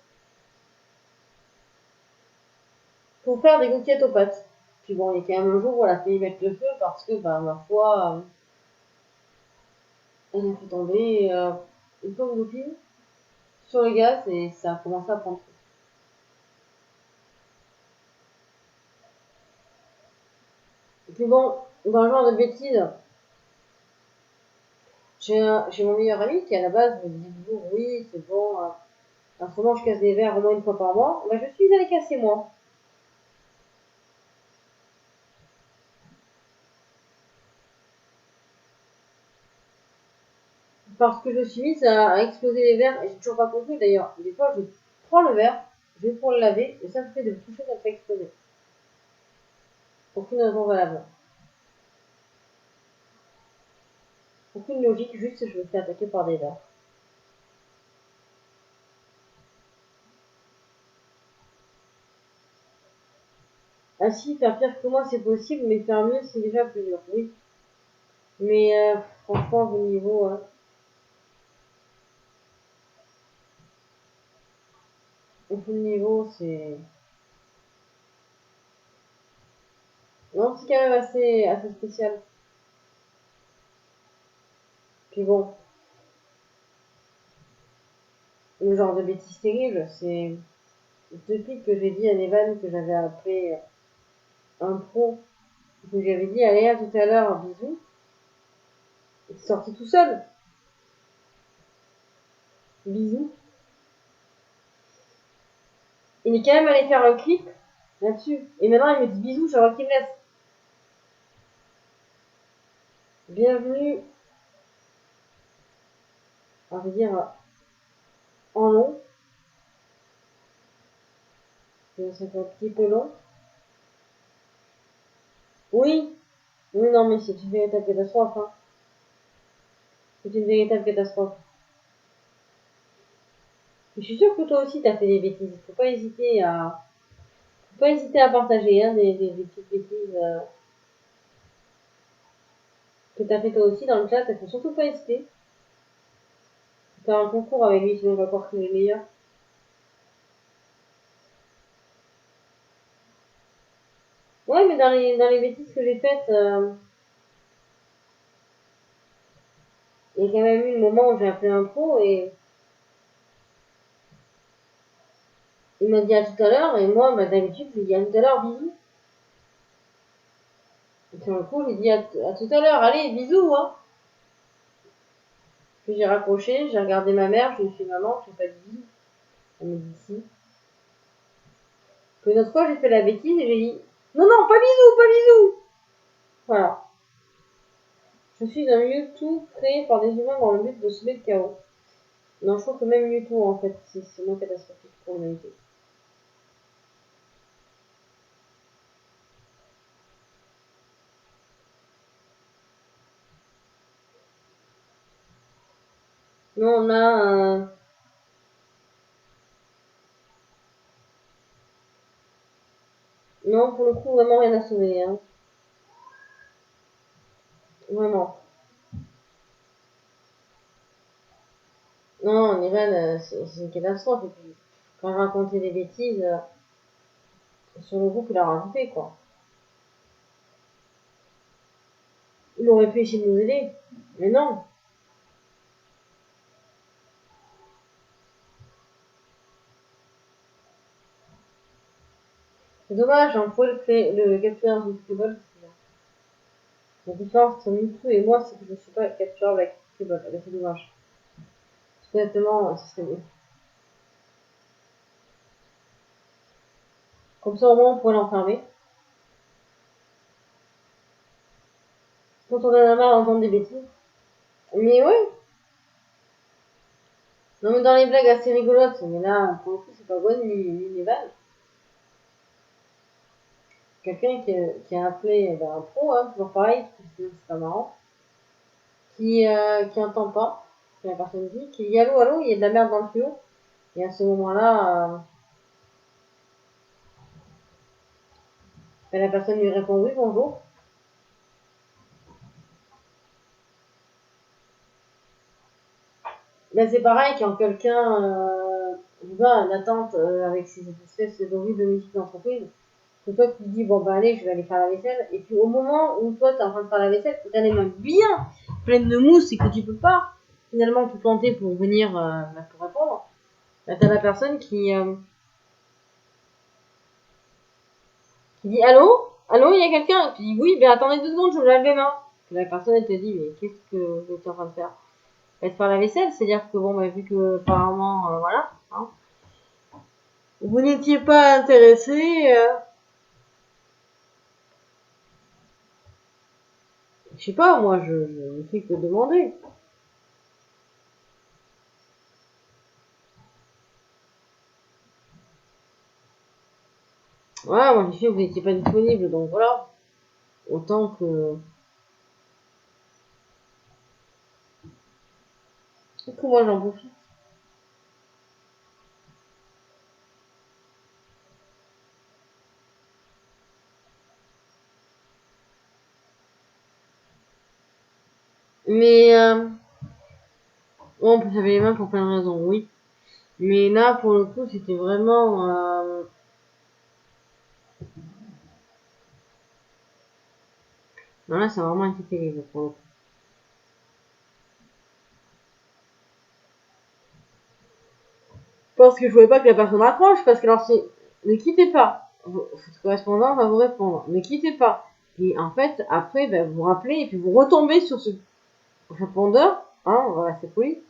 pour faire des coquillettes aux pâtes. Puis bon, il y a quand même un jour où elle a fait y mettre le feu parce que, bah, ma foi, elle a fait tomber une pomme d'épine sur le gaz et ça a commencé à prendre feu. Et puis bon, dans le genre de bêtises, j'ai mon meilleur ami qui à la base me dit toujours oui, c'est bon, en ce moment je casse des verres au moins une fois par mois. Bah, je suis allée casser moi. Parce que je suis mise à exploser les verres et j'ai toujours pas compris d'ailleurs. Des fois, je prends le verre, je vais pour le laver et ça me fait de le toucher, ça me fait exploser. Aucune raison valable. Aucune logique, juste je me fais attaquer par des verres. Ah si, faire pire que moi c'est possible, mais faire mieux c'est déjà plus dur, oui. Mais franchement, au niveau, c'est... Non, c'est quand même assez spécial. Puis bon, le genre de bêtises terribles, c'est... Depuis que j'ai dit à Nevan que j'avais appelé un pro, que j'avais dit à Léa tout à l'heure, bisous, il est sorti tout seul. Bisous. Il est quand même allé faire un clip là-dessus. Et maintenant, il me dit bisous, j'aimerais qu'il me laisse. Bienvenue, on va dire, en long. C'est un petit peu long. Oui, oui, non, mais c'est une véritable catastrophe. Hein. C'est une véritable catastrophe. Je suis sûre que toi aussi, t'as fait des bêtises. Faut pas hésiter à partager hein, des petites bêtises que t'as fait toi aussi dans le chat. Faut surtout pas hésiter. Faut faire un concours avec lui, sinon on va croire qu'il est meilleur. Ouais, mais dans les bêtises que j'ai faites, il y a quand même eu le moment où j'ai appelé un pro et il m'a dit à tout à l'heure, et moi, bah, d'habitude, je lui dis à tout à l'heure, bisous. Et sur le coup, je lui dis à tout à l'heure, allez, bisous, hein. Puis j'ai raccroché, j'ai regardé ma mère, je lui ai fait maman, je fais pas de bisous. Elle me dit si. Puis une autre fois, j'ai fait la bêtise et j'ai dit, non, non, pas bisous, pas bisous. Voilà. Je suis un YouTube créé par des humains dans le but de semer le chaos. Non, je trouve que même YouTube, en fait, c'est moins catastrophique pour l'humanité. Nous, on a Non, pour le coup, vraiment rien à sauver. Hein. Vraiment. Non, Evan, c'est une catastrophe. Et puis, quand je racontais des bêtises, sur le groupe, il a rajouté, quoi. Il aurait pu essayer de nous aider. Mais non. C'est dommage, on pourrait le capturer dans une Pokéball. La différence entre Mewtwo et moi, c'est que je ne suis pas capturable avec Pokéball. Eh ben, c'est dommage. Parce qu'honnêtement, ce serait mieux. Comme ça, au moins, on pourrait l'enfermer. Quand on en a marre d'entendre des bêtises. Mais ouais. Non, mais dans les blagues assez rigolotes, mais là, pour le coup, c'est pas Gwen ni Neval. Quelqu'un qui a appelé un pro, hein, toujours pareil, c'est pas marrant, qui entend pas, que la personne dit, qui dit allô, allô, il y a de la merde dans le tuyau. Et à ce moment-là, la personne lui répond oui, bonjour. Ben, c'est pareil quand quelqu'un va en attente avec ces espèces d'horribles musique d'entreprise, que toi tu te dis bon ben allez je vais aller faire la vaisselle, et puis au moment où toi tu es en train de faire la vaisselle, que tu as les mains bien pleines de mousse et que tu peux pas finalement te planter pour venir pour répondre, ben, tu as la personne qui dit allô, allô, il y a quelqu'un, tu dis oui, ben attendez 2 secondes, je me lave les mains. Et la personne elle te dit mais qu'est-ce que vous êtes en train de faire? Elle te faire la vaisselle, c'est-à-dire que bon ben vu que apparemment voilà, hein, vous n'étiez pas intéressé. Je sais pas, moi, je ne fais que demander. Voilà, moi, je sais que vous n'étiez pas disponible, donc voilà. Autant que moi, j'en profite. Mais, bon, on peut se laver les mains pour plein de raisons, oui. Mais là, pour le coup, c'était vraiment... Non, là, ça a vraiment été terrible, pour le coup. Parce que je voulais pas que la personne raccroche, parce que alors, c'est... Ne quittez pas. Votre correspondant va vous répondre. Ne quittez pas. Et en fait, après, ben, vous vous rappelez, et puis vous retombez sur ce répondeur. Hein, voilà, c'est poli.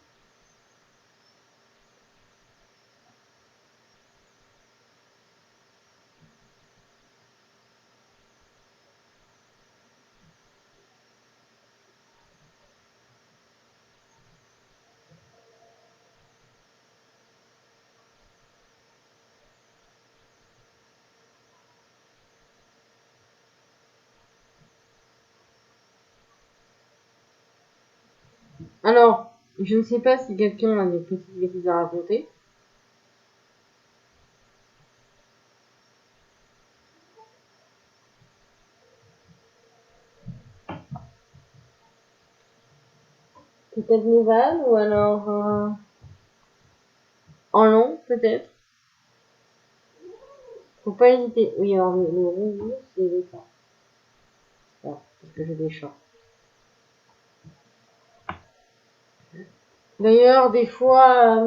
Alors, je ne sais pas si quelqu'un a des petites bêtises à raconter. Peut-être Néval, ou alors en long, peut-être. Faut pas hésiter. Oui, alors le rouge, c'est les chats. Voilà, parce que j'ai des chats. D'ailleurs, des fois,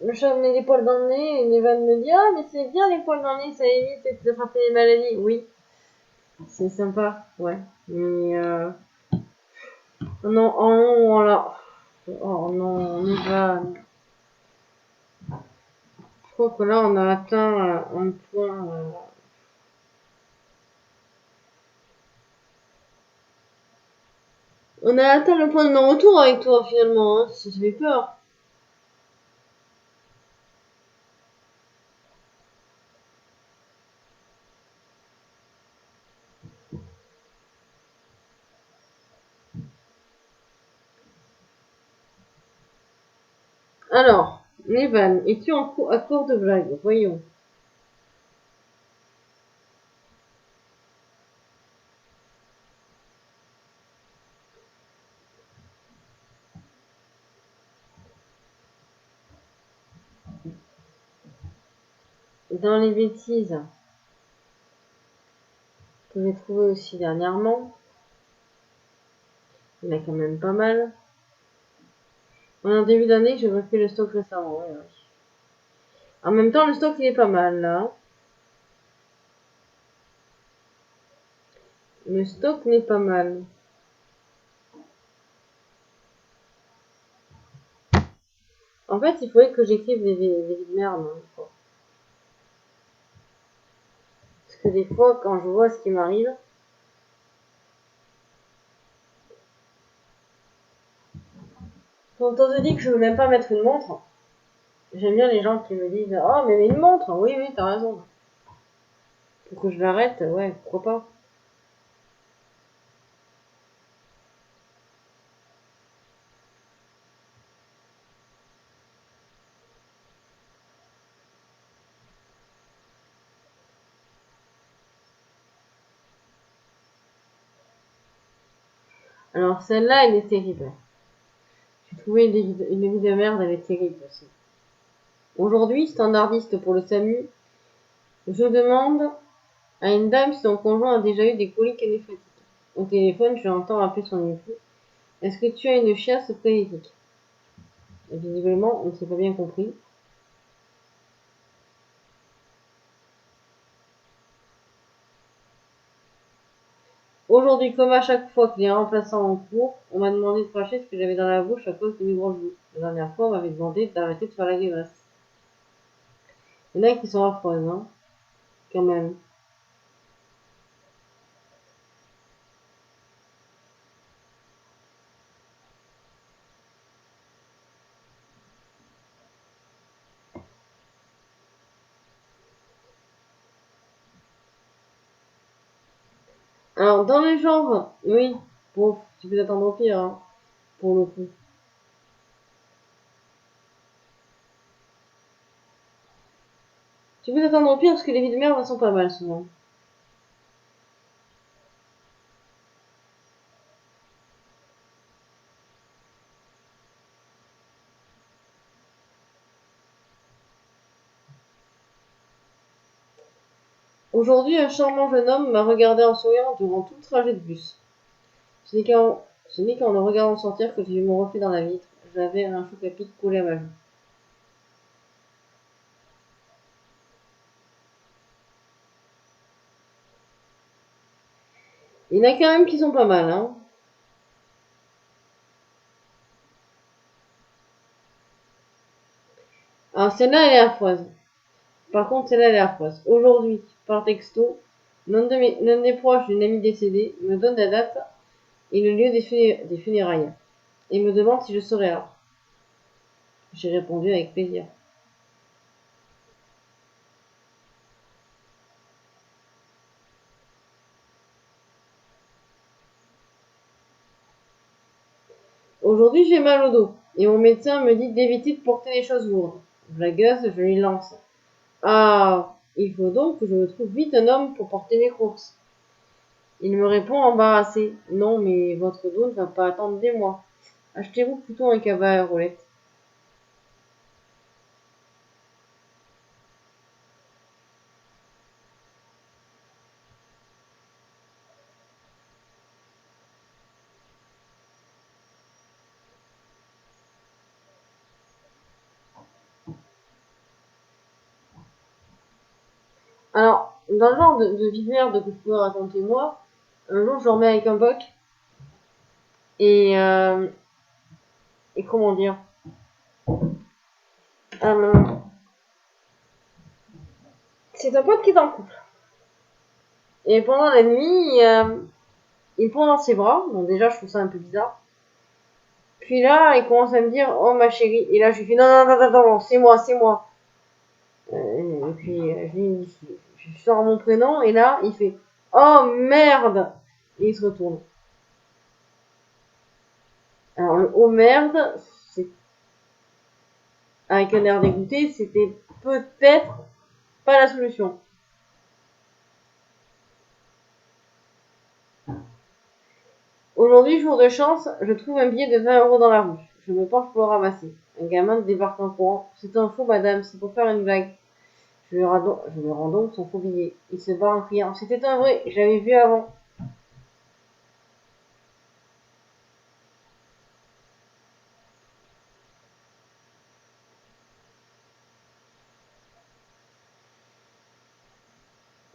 le chat me met des poils dans le nez, et Néval me dit ah, mais c'est bien les poils dans le nez, ça évite d'attraper les maladies. Oui, c'est sympa, ouais. Mais non, en long, voilà. Oh non, on y va. Je crois que là, on a atteint un point. On a atteint le point de non-retour avec toi, finalement. Hein. Ça fait peur. Alors, Evan, es-tu à court de blagues? Voyons. Dans les bêtises que j'ai trouvées aussi dernièrement, il y en a quand même pas mal. En début d'année, j'ai refait le stock récemment. Ouais. En même temps, le stock il est pas mal là. Le stock n'est pas mal. En fait, il faudrait que j'écrive des vies de merde. Hein, parce que des fois, quand je vois ce qui m'arrive, quand on te dit que je veux même pas mettre une montre, j'aime bien les gens qui me disent oh, mais une montre. Oui, oui, t'as raison. Pour que je l'arrête, ouais, pourquoi pas. Alors, celle-là, elle est terrible. J'ai trouvé une vie de merde, elle est terrible aussi. Aujourd'hui, standardiste pour le SAMU, je demande à une dame si son conjoint a déjà eu des coliques néphrétiques. Au téléphone, je l'entends appeler son époux. Est-ce que tu as une chiasse phrénétique? Et visiblement, on ne s'est pas bien compris. Aujourd'hui, comme à chaque fois qu'il y a un remplaçant en cours, on m'a demandé de cracher ce que j'avais dans la bouche à cause de mes grosses joues. La dernière fois, on m'avait demandé d'arrêter de faire la grimace. Il y en a qui sont affreuses, hein, quand même. Alors, dans les jambes, oui, bon, tu peux t'attendre au pire, hein, pour le coup. Tu peux t'attendre au pire parce que les vies de merde sont pas mal souvent. Aujourd'hui, un charmant jeune homme m'a regardé en souriant durant tout le trajet de bus. Ce n'est qu'en le regardant sortir que j'ai vu mon reflet dans la vitre. J'avais un choc à pic collé à ma joue. Il y en a quand même qui sont pas mal, hein. Alors celle-là, elle est affreuse. Par contre, celle-là, elle est affreuse. Aujourd'hui, par texto, l'un des proches d'une amie décédée me donne la date et le lieu des funérailles et me demande si je serai là. J'ai répondu avec plaisir. Aujourd'hui, j'ai mal au dos et mon médecin me dit d'éviter de porter des choses lourdes. Blagueuse, je lui lance. Ah, il faut donc que je me trouve vite un homme pour porter mes courses. Il me répond embarrassé. Non, mais votre dos ne va pas attendre des mois. Achetez-vous plutôt un cabas à roulettes. Alors, dans le genre de vie de merde que je pouvais raconter moi, un jour je dormais avec un boc et, euh, et comment dire, euh, c'est un pote qui est en couple. Et pendant la nuit, il me prend dans ses bras, donc déjà je trouve ça un peu bizarre. Puis là, il commence à me dire, oh ma chérie, et là je lui fais, non, non, non, non, non, c'est moi, c'est moi. Et puis je sors mon prénom et là il fait, oh merde, et il se retourne. Alors le oh merde, c'est avec un air dégoûté, c'était peut-être pas la solution. Aujourd'hui, jour de chance, je trouve un billet de 20 € dans la rue. Je me penche pour le ramasser. Un gamin débarque en courant. C'est un faux, madame, c'est pour faire une blague. Je lui rends donc son faux billet. Il se bat en criant. C'était un vrai, j'avais vu avant.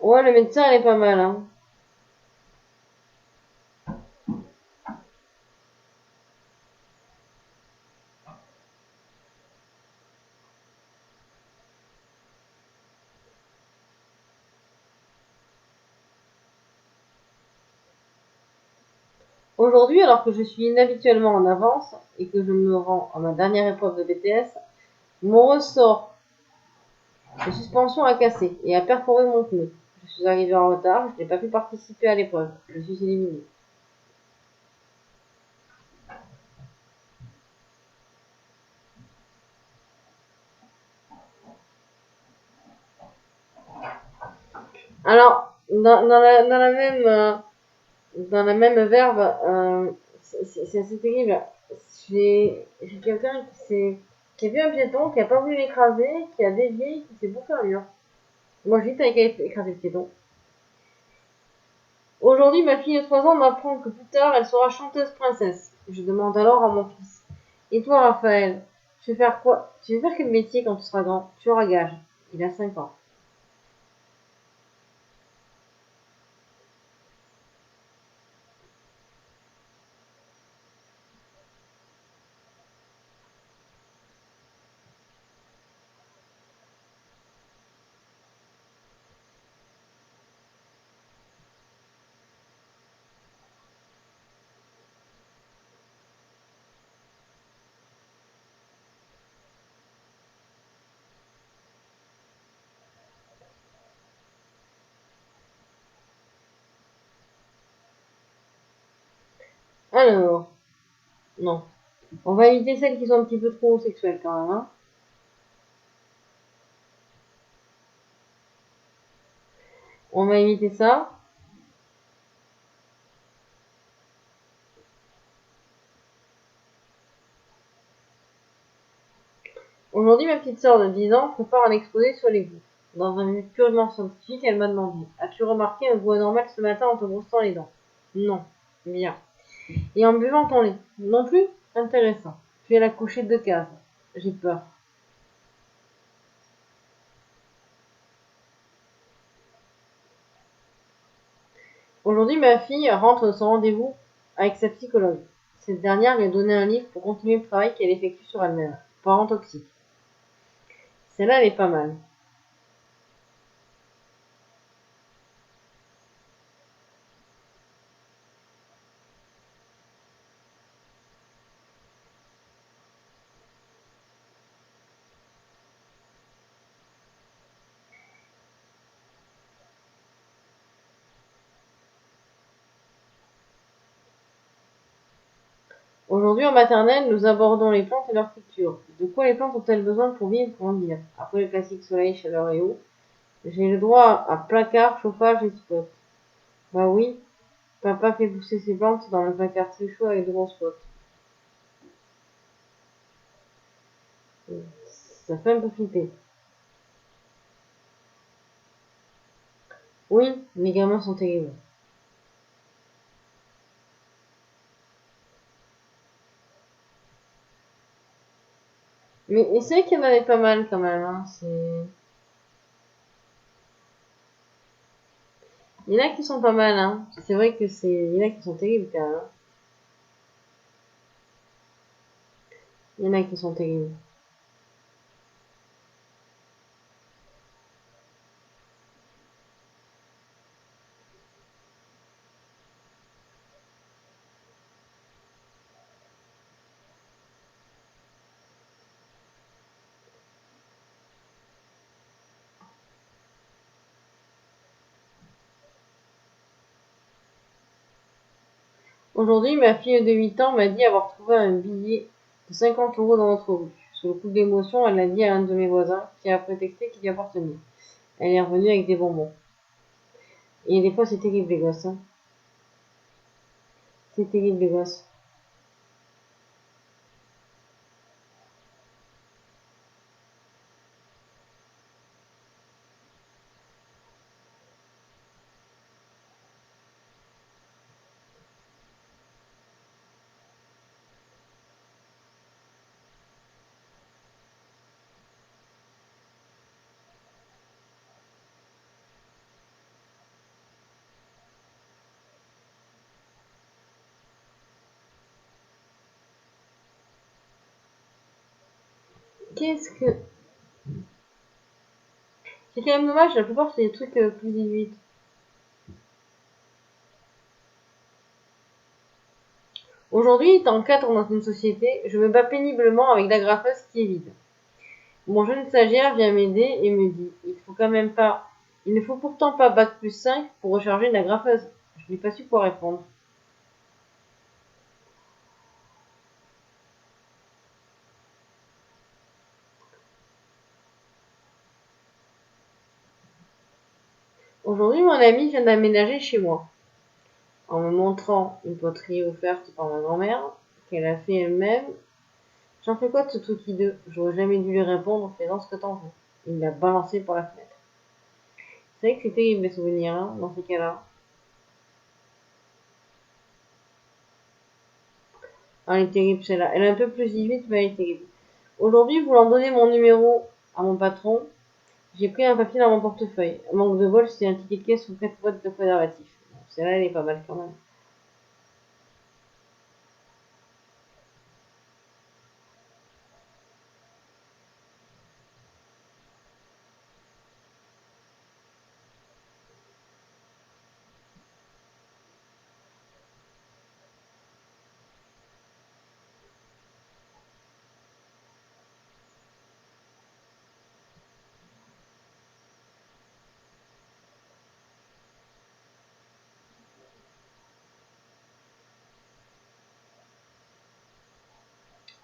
Ouais, le médecin, elle est pas mal, hein. Aujourd'hui, alors que je suis inhabituellement en avance et que je me rends à ma dernière épreuve de BTS, mon ressort de suspension a cassé et a perforé mon pneu. Je suis arrivé en retard, je n'ai pas pu participer à l'épreuve. Je suis éliminé. Alors, dans la même verve, c'est assez terrible. J'ai quelqu'un qui a vu un piéton, qui a pas voulu l'écraser, qui a dévié, qui s'est bouffé un mur. Moi, j'ai vite avec écraser le piéton. Aujourd'hui, ma fille de 3 ans m'apprend que plus tard, elle sera chanteuse princesse. Je demande alors à mon fils. Et toi, Raphaël, tu veux faire quoi? Tu veux faire quel métier quand tu seras grand? Tu auras gage. Il a 5 ans. Alors, non. On va éviter celles qui sont un petit peu trop sexuelles quand même, hein. On va éviter ça. Aujourd'hui, ma petite sœur de 10 ans prépare un exposé sur les goûts. Dans un but purement scientifique, elle m'a demandé: As-tu remarqué un goût anormal ce matin en te brossant les dents? Non. Bien. Et en buvant ton lait? Non plus? Intéressant. Puis elle a coché 2 cases. J'ai peur. Aujourd'hui, ma fille rentre de son rendez-vous avec sa psychologue. Cette dernière lui a donné un livre pour continuer le travail qu'elle effectue sur elle-même. Parents toxiques. Celle-là, elle est pas mal. Aujourd'hui, en maternelle, nous abordons les plantes et leur culture. De quoi les plantes ont-elles besoin pour vivre, grandir? Après le classique soleil, chaleur et eau, j'ai le droit à placard, chauffage et spot. Bah oui, papa fait pousser ses plantes dans le placard très chaud avec de bons spots. Ça fait un peu flipper. Oui, mes gamins sont terribles. Mais c'est vrai qu'il y en avait pas mal quand même, hein. Il y en a qui sont pas mal, hein. C'est vrai que il y en a qui sont terribles quand même, hein. Il y en a qui sont terribles. Aujourd'hui, ma fille de 8 ans m'a dit avoir trouvé un billet de 50 € dans notre rue. Sous le coup d'émotion, elle l'a dit à un de mes voisins qui a prétexté qu'il y appartenait. Elle est revenue avec des bonbons. Et des fois, c'est terrible, les gosses, hein. C'est terrible, les gosses. Qu'est-ce que... C'est quand même dommage, la plupart c'est des trucs plus 18. Aujourd'hui, étant cadre dans une société, je me bats péniblement avec l'agrafeuse qui est vide. Mon jeune stagiaire vient m'aider et me dit, il ne faut pourtant pas bac+5 pour recharger une agrafeuse. Je n'ai pas su quoi répondre. Aujourd'hui, mon ami vient d'aménager chez moi, en me montrant une poterie offerte par ma grand-mère, qu'elle a fait elle-même. J'en fais quoi de ce truc hideux? J'aurais jamais dû lui répondre, fais-en ce que t'en veux. Il l'a balancé par la fenêtre. C'est vrai que c'est terrible les souvenirs, hein, dans ces cas-là. Ah, elle est terrible celle-là. Elle est un peu plus 18, mais elle est terrible. Aujourd'hui, voulant donner mon numéro à mon patron, j'ai pris un papier dans mon portefeuille. Manque de bol, c'est un ticket de caisse ou 4 boîtes de préservatifs. Bon, celle-là, elle est pas mal quand même.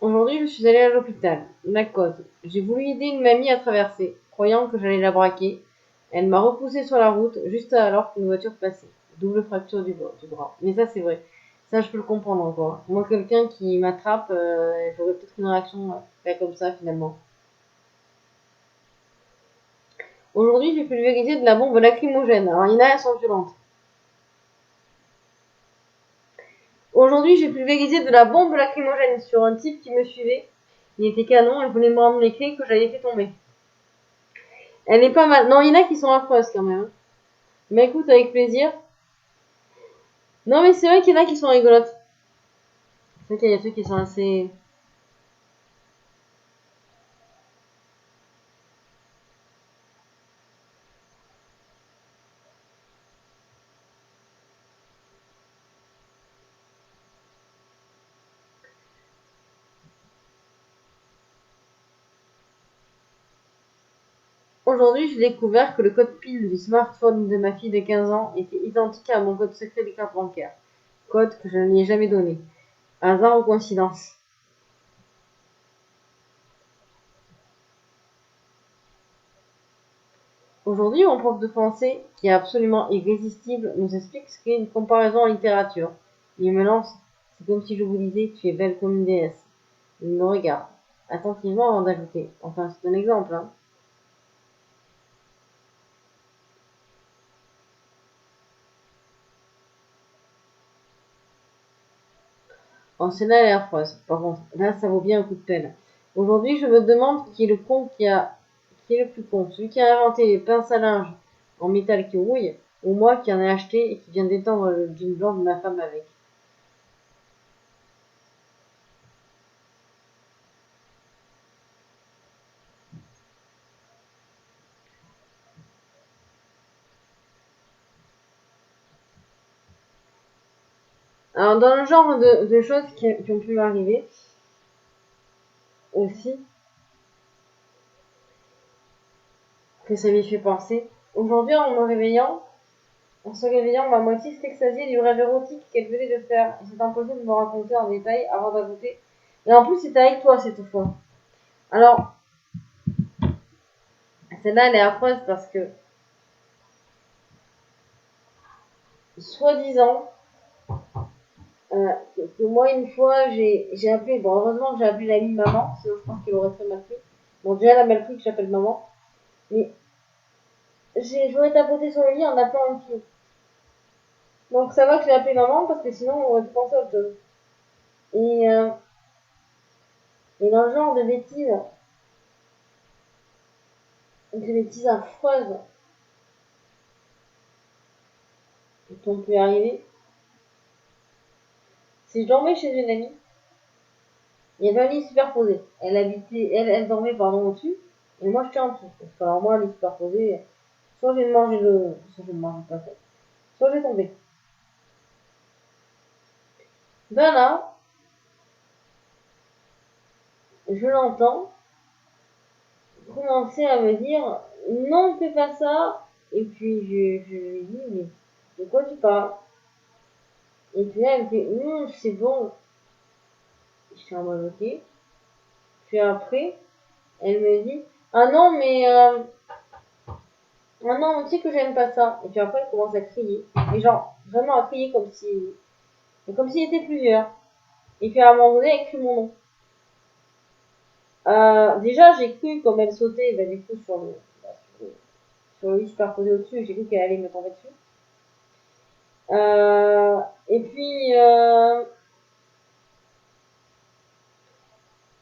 Aujourd'hui, je suis allée à l'hôpital. La cause. J'ai voulu aider une mamie à traverser, croyant que j'allais la braquer. Elle m'a repoussé sur la route, juste alors qu'une voiture passait. Double fracture du bras. Mais ça, c'est vrai. Ça, je peux le comprendre encore. Moi, quelqu'un qui m'attrape, j'aurais peut-être une réaction pas comme ça, finalement. Aujourd'hui, j'ai pulvérisé de la bombe lacrymogène. Alors, il y en a, elles sont violentes. Aujourd'hui, j'ai pulvérisé de la bombe lacrymogène sur un type qui me suivait. Il était canon, il voulait me rendre les clés que j'avais fait tomber. Elle est pas mal. Non, il y en a qui sont affreuses quand même. Mais écoute, avec plaisir. Non, mais c'est vrai qu'il y en a qui sont rigolotes. C'est vrai qu'il y a ceux qui sont assez... Aujourd'hui, j'ai découvert que le code PIN du smartphone de ma fille de 15 ans était identique à mon code secret des cartes bancaires. Code que je ne lui ai jamais donné. Hasard ou coïncidence? Aujourd'hui, mon prof de français, qui est absolument irrésistible, nous explique ce qu'est une comparaison en littérature. Il me lance, c'est comme si je vous disais, tu es belle comme une déesse. Il me regarde attentivement avant d'ajouter. Enfin, c'est un exemple, hein. En celle-là, elle est affreuse. Par contre, là, ça vaut bien un coup de pelle. Aujourd'hui, je me demande qui est le con qui est le plus con. Celui qui a inventé les pinces à linge en métal qui rouille, ou moi qui en ai acheté et qui vient d'étendre le jean blanc de ma femme avec. Alors, dans le genre de choses qui ont pu m'arriver aussi, que ça m'y fait penser. Aujourd'hui, en se réveillant, ma moitié s'est extasiée du rêve érotique qu'elle venait de faire. Il s'est imposé de me raconter en détail avant d'ajouter. Et en plus, c'était avec toi cette fois. Alors, celle-là, elle est affreuse parce que, soi-disant, que moi, une fois, j'ai appelé, bon, heureusement que j'ai appelé l'ami maman, sinon je pense qu'il aurait très mal pris. Bon, déjà, elle a mal pris que j'appelle maman. Mais j'aurais tapoté sur le lit en appelant une fille. Donc, ça va que j'ai appelé maman parce que sinon, on aurait pu penser à autre chose. Et, euh, et dans le genre de bêtises affreuses qui ont pu arriver, si je dormais chez une amie, Il y avait un lit superposé. Elle dormait pardon au-dessus, et moi j'étais en dessous. Parce que alors moi, le lit superposé, soit j'ai mangé soit je ne mangeais pas ça, soit j'ai tombé. Ben là, je l'entends commencer à me dire non, fais pas ça. Et puis je lui dis mais de quoi tu parles? Et puis là, elle me fait c'est bon. Je suis en mode ok. Puis après, elle me dit ah non, mais ah non, tu sais que j'aime pas ça. Et puis après, elle commence à crier. Et genre, vraiment à crier comme s'il était plusieurs. Et puis à un moment donné, elle crie mon nom. Déjà, j'ai cru, comme elle sautait, bah, du coup, sur le lit superposé au-dessus, j'ai cru qu'elle allait me tomber dessus. Euh, et puis, euh,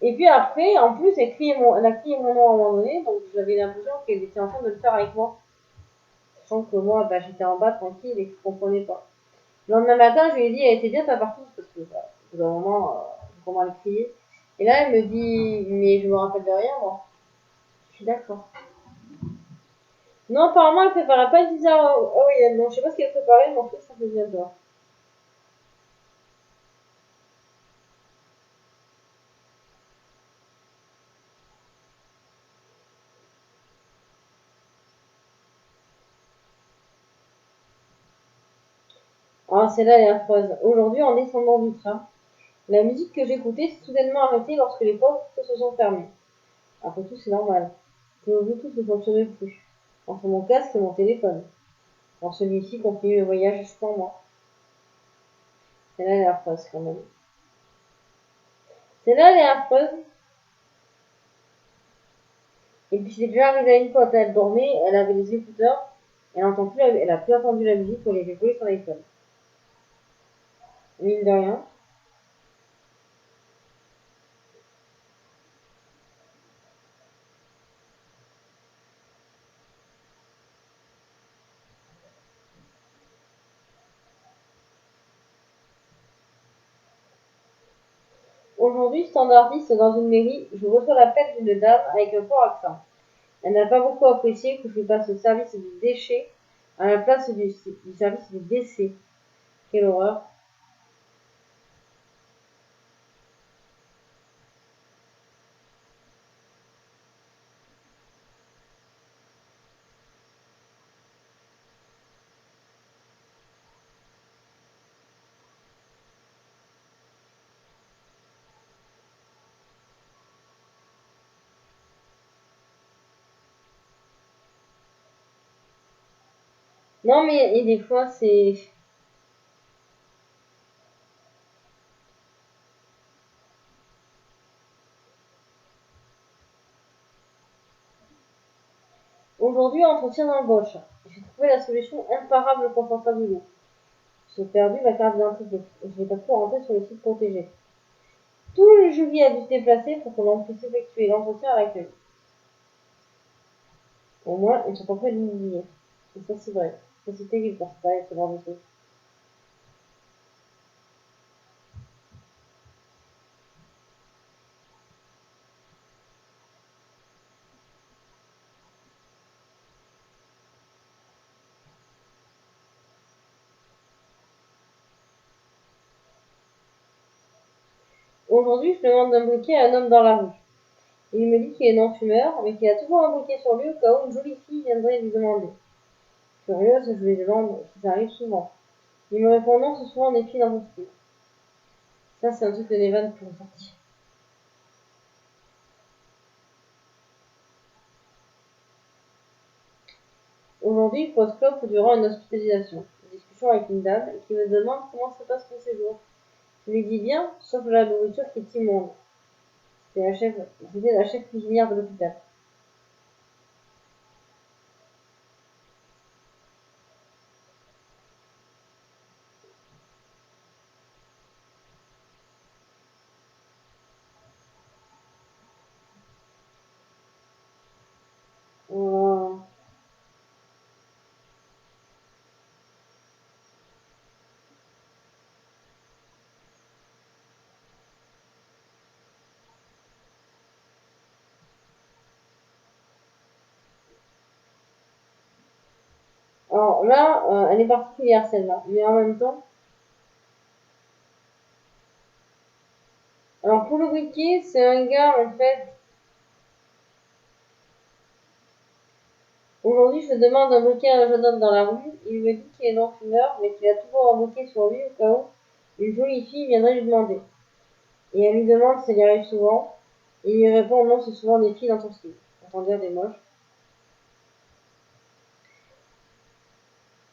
et puis après, en plus, elle a crié mon nom à un moment donné, donc j'avais l'impression qu'elle était en train de le faire avec moi. Sachant que moi, bah, j'étais en bas tranquille et que je comprenais pas. Le lendemain matin, je lui ai dit, elle était bien ta partouze, parce que, bah, au bout d'un moment, j'ai commencé à le crier. Et là, elle me dit, mais je me rappelle de rien, moi. Je suis d'accord. Non, apparemment, elle préparait pas une pizza. Ah oui, non, je sais pas ce qu'elle préparait, mais en fait, ça fait bien peur. Ah, celle-là, elle est affreuse. Aujourd'hui, en descendant du train, la musique que j'écoutais s'est soudainement arrêtée lorsque les portes se sont fermées. Après tout, c'est normal. Que mon Bluetooth ne fonctionnait plus. Entre mon casque et mon téléphone. Quand celui-ci continue le voyage sans moi. Celle-là, elle est affreuse quand même. Celle-là, elle est affreuse. Et puis, c'est déjà arrivé à une pote, elle dormait, elle avait les écouteurs, elle a plus entendu la musique quand elle avait volé son iPhone. Mine de rien. Aujourd'hui, standardiste dans une mairie, je reçois l'appel d'une dame avec un fort accent. Elle n'a pas beaucoup apprécié que je passe le service du déchet à la place du service du décès. Quelle horreur. Non, mais et des fois, c'est. Aujourd'hui, entretien d'embauche. J'ai trouvé la solution imparable pour sortir du lot. J'ai perdu ma carte d'identité. Je n'ai pas pu rentrer sur le site protégé. Tout le jury a dû se déplacer pour qu'on puisse effectuer l'entretien à l'accueil. Au moins, ils sont pas prêts de m'oublier. Et ça, c'est vrai. Ça, c'est terrible quand c'est pareil, ce genre de truc. Aujourd'hui, je demande un briquet à un homme dans la rue. Il me dit qu'il est non-fumeur, mais qu'il a toujours un briquet sur lui au cas où une jolie fille viendrait lui demander. Curieuse, je lui demande si ça arrive souvent. Il me répond non, c'est souvent des filles dans son style. Ça, c'est un truc de Nevan pour sortir. Aujourd'hui, post-clope durant une hospitalisation. Une discussion avec une dame qui me demande comment se passe mon séjour. Je lui dis bien, sauf la nourriture qui est immonde. C'était la chef cuisinière de l'hôpital. Euh, Alors là, elle est particulière celle-là, mais en même temps. Alors pour le briquet, c'est un gars en fait. Aujourd'hui, je demande un briquet à un jeune homme dans la rue. Il me dit qu'il est non-fumeur, mais qu'il a toujours un briquet sur lui au cas où une jolie fille viendrait lui demander. Et elle lui demande si ça lui arrive souvent. Et il lui répond non, c'est souvent des filles dans son style. Autant dire des moches.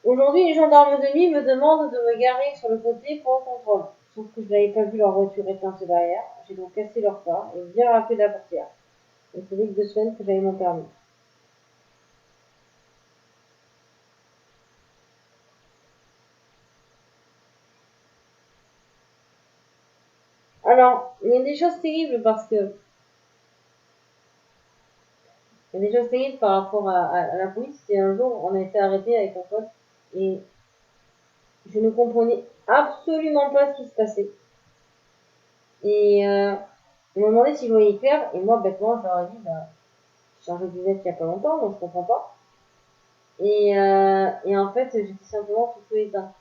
Aujourd'hui, les gendarmes de nuit me demandent de me garer sur le côté pour un contrôle. Sauf que je n'avais pas vu leur voiture éteinte derrière. J'ai donc cassé leur phare et bien rappelé la portière. Il faisait que 2 semaines que j'avais mon permis. Alors, il y a des choses terribles parce que il y a des choses terribles par rapport à la police. C'est un jour, on a été arrêté avec un pote et je ne comprenais absolument pas ce qui se passait. Et ils m'ont demandé si je voyais clair et moi, bêtement, je leur ai dit, bah, j'ai changé de lunettes il n'y a pas longtemps, donc je comprends pas. Et en fait, j'étais simplement tout feu éteint.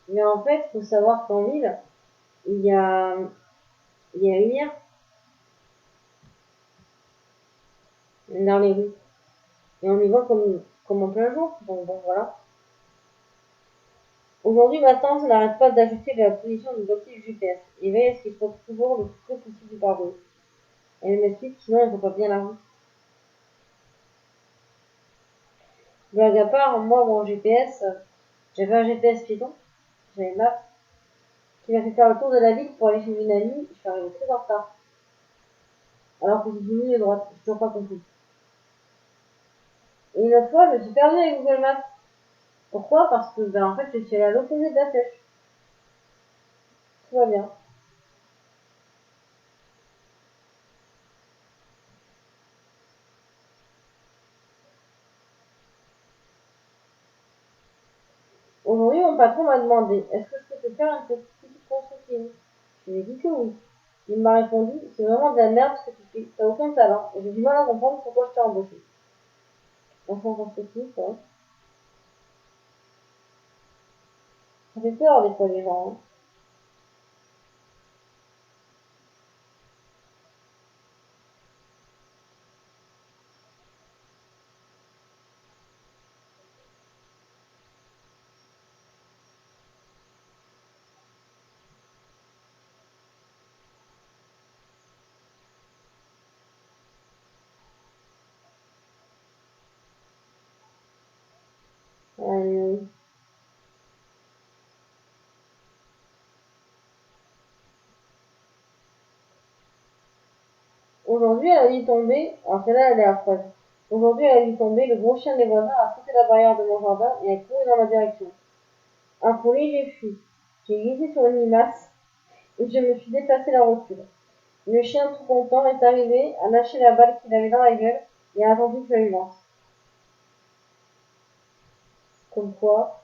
Mais en fait, il faut savoir qu'en ville, il y a, il y a une lumière dans les rues. Et on y voit comme en plein jour. Donc bon, voilà. Aujourd'hui, ma tante n'arrête pas d'ajuster la position du boîtier du GPS et veille à ce qu'il soit toujours le plus près possible du pare-brise. Elle m'explique, sinon elle ne voit pas bien la route. Blague à part, moi, mon GPS, j'avais un GPS piéton, j'avais Maps, qui m'a fait faire le tour de la ville pour aller chez une amie. Je suis arrivée très en retard. Alors que j'ai 10 minutes de droite, j'ai toujours pas compris. Et une autre fois, je me suis perdue avec Google Maps. Pourquoi? Parce que, en fait, je suis allée à l'opposé de la flèche. Tout va bien. Aujourd'hui, mon patron m'a demandé est-ce que je peux te faire une petite constructive. Je lui ai dit que oui. Il m'a répondu c'est vraiment de la merde ce que tu fais, t'as aucun talent, et j'ai du mal à comprendre pourquoi je t'ai embauché. Enfant constructif, ouais. Ça fait peur des fois les gens. Hein. Aujourd'hui, elle a vu tomber, alors celle-là, elle est affreuse. Aujourd'hui, elle a vu tomber, le gros chien des voisins a sauté la barrière de mon jardin et a couru dans ma direction. Affolée, j'ai fui. J'ai glissé sur une limace et je me suis déplacé la rotule. Le chien, tout content, est arrivé, a lâché la balle qu'il avait dans la gueule et a attendu que je lui lance. Comme quoi,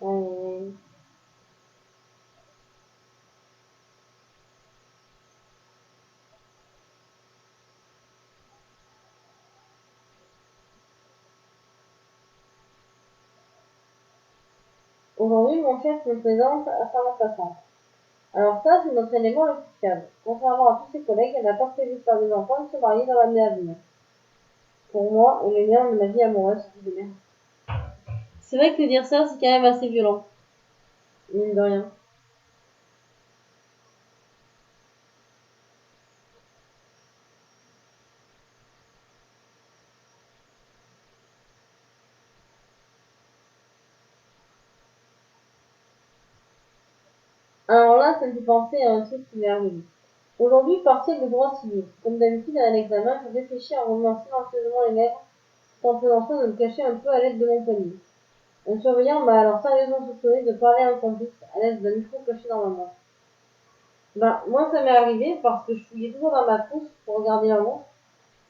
euh, aujourd'hui, mon chef me présente à sa remplaçante. Alors ça, c'est notre élément le plus fiable. Contrairement à tous ses collègues, elle n'a pas prévu de faire des enfants et de se marier dans l'année à venir. Pour moi, et le lien de ma vie amoureuse, c'est de merde. C'est vrai que dire ça, c'est quand même assez violent. Mine de rien. Alors là, ça me fait penser à un truc qui m'est arrivé. Aujourd'hui, partiel de droit civil. Comme d'habitude, à un examen, je réfléchis en remuant silencieusement les lèvres, tout en faisant soin de me cacher un peu à l'aide de mon poignet. Un surveillant m'a alors sérieusement soupçonné de parler à un complice à l'aide d'un micro caché dans ma main. Ben, moi, ça m'est arrivé parce que je fouillais toujours dans ma trousse pour regarder la montre,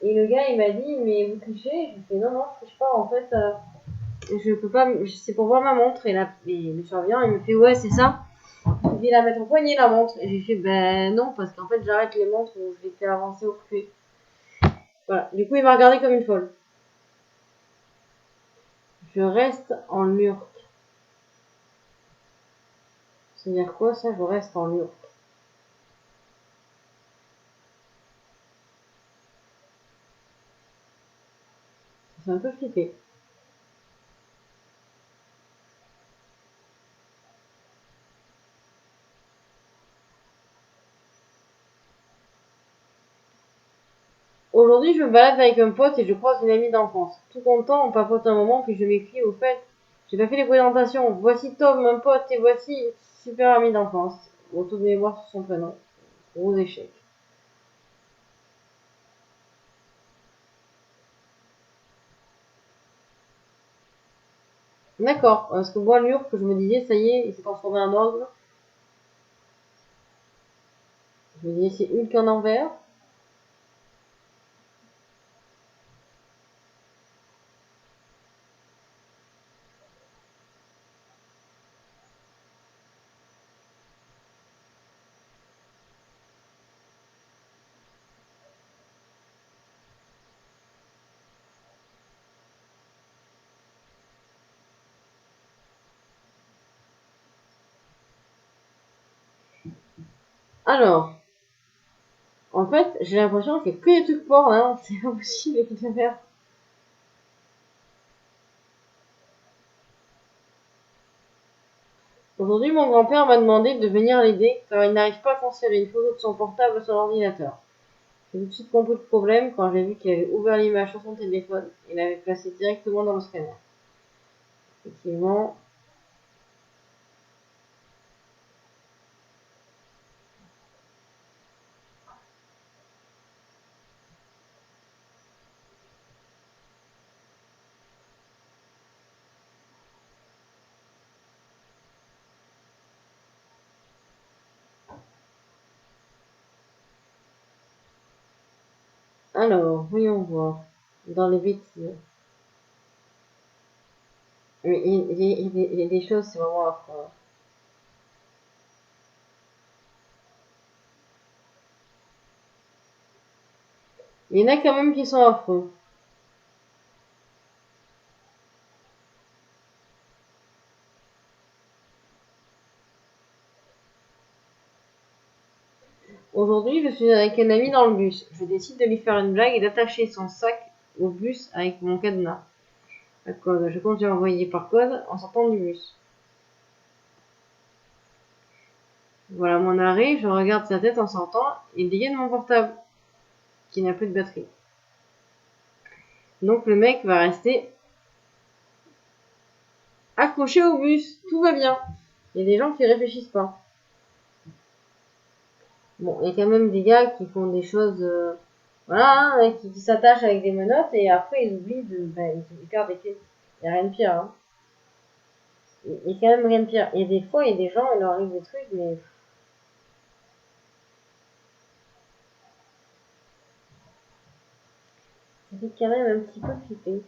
Et le gars, il m'a dit, mais vous trichez? Je lui ai fait, non, non, je triche pas, en fait, je peux pas, c'est pour voir ma montre. Et là, le surveillant, il me fait, ouais, c'est ça. Il dit, la mettre au poignet, la montre. Et j'ai fait, ben non, parce qu'en fait, j'arrête les montres où je les fais avancer au cul. Voilà. Du coup, il m'a regardé comme une folle. Je reste en lurk. C'est-à-dire quoi, ça, je reste en lurk? C'est un peu flippé. Aujourd'hui, je me balade avec un pote et je croise une amie d'enfance. Tout content, on papote un moment, puis je m'écris au fait. J'ai pas fait les présentations. Voici Tom, mon pote, et voici super ami d'enfance. Retour de mémoire sur son prénom. Gros échec. D'accord, parce que moi, l'urk, je me disais, ça y est, il s'est transformé en ogre. Je me disais, c'est Hulk en envers. Alors, en fait, j'ai l'impression qu'il y a que des trucs forts, hein. C'est impossible de faire. Aujourd'hui, mon grand-père m'a demandé de venir l'aider car il n'arrive pas à transférer une photo de son portable à son ordinateur. J'ai tout de suite compris le problème quand j'ai vu qu'il avait ouvert l'image sur son téléphone et l'avait placée directement dans le scanner. Effectivement. Alors, voyons voir. Dans les bêtises. Mais il y a des choses, c'est vraiment affreux. Il y en a quand même qui sont affreux. Aujourd'hui, je suis avec un ami dans le bus. Je décide de lui faire une blague et d'attacher son sac au bus avec mon cadenas. À code. Je compte lui envoyer par code en sortant du bus. Voilà mon arrêt, je regarde sa tête en sortant et il dégaine mon portable, qui n'a plus de batterie. Donc le mec va rester accroché au bus, tout va bien. Il y a des gens qui réfléchissent pas. Bon, il y a quand même des gars qui font des choses, voilà, hein, qui s'attachent avec des menottes et après ils oublient ils perdent des clés. Il n'y a rien de pire, hein. Il y a quand même rien de pire. Et des fois, il y a des gens, il leur arrive des trucs, mais ça fait quand même un petit peu flipper.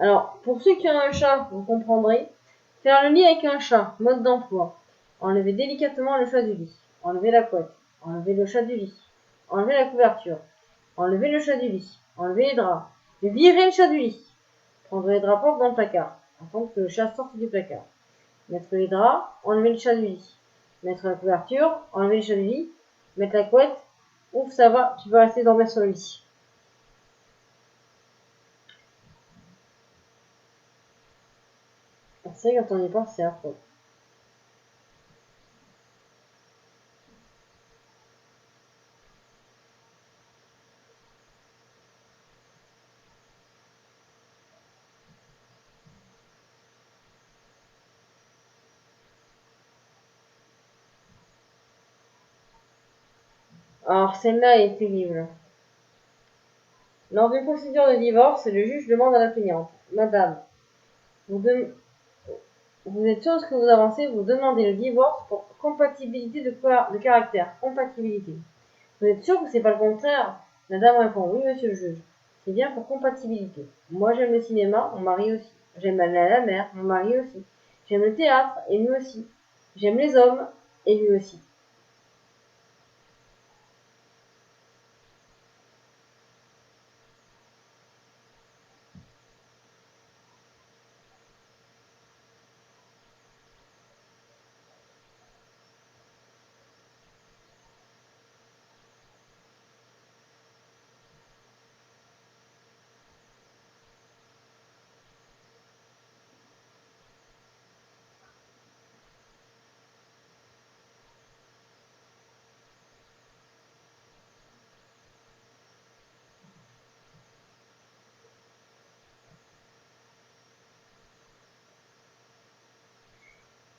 Alors, pour ceux qui ont un chat, vous comprendrez. Faire le lit avec un chat, mode d'emploi. Enlever délicatement le chat du lit. Enlever la couette. Enlever le chat du lit. Enlever la couverture. Enlever le chat du lit. Enlever les draps. Virer le chat du lit. Prendre les draps propres dans le placard. Attendre que le chat sorte du placard. Mettre les draps. Enlever le chat du lit. Mettre la couverture. Enlever le chat du lit. Mettre la couette. Ouf, ça va, tu peux rester dormir sur le lit. C'est vrai, quand on y pense, c'est affreux. Alors, celle-là est terrible. Lors d'une procédure de divorce, le juge demande à la plaignante: Madame, vous, Vous êtes sûr de ce que vous avancez, vous demandez le divorce pour compatibilité de caractère. Compatibilité. Vous êtes sûr que c'est pas le contraire? La dame répond, oui, monsieur le juge. C'est bien pour compatibilité. Moi, j'aime le cinéma, mon mari aussi. J'aime aller à la mer, mon mari aussi. J'aime le théâtre, et lui aussi. J'aime les hommes, et lui aussi.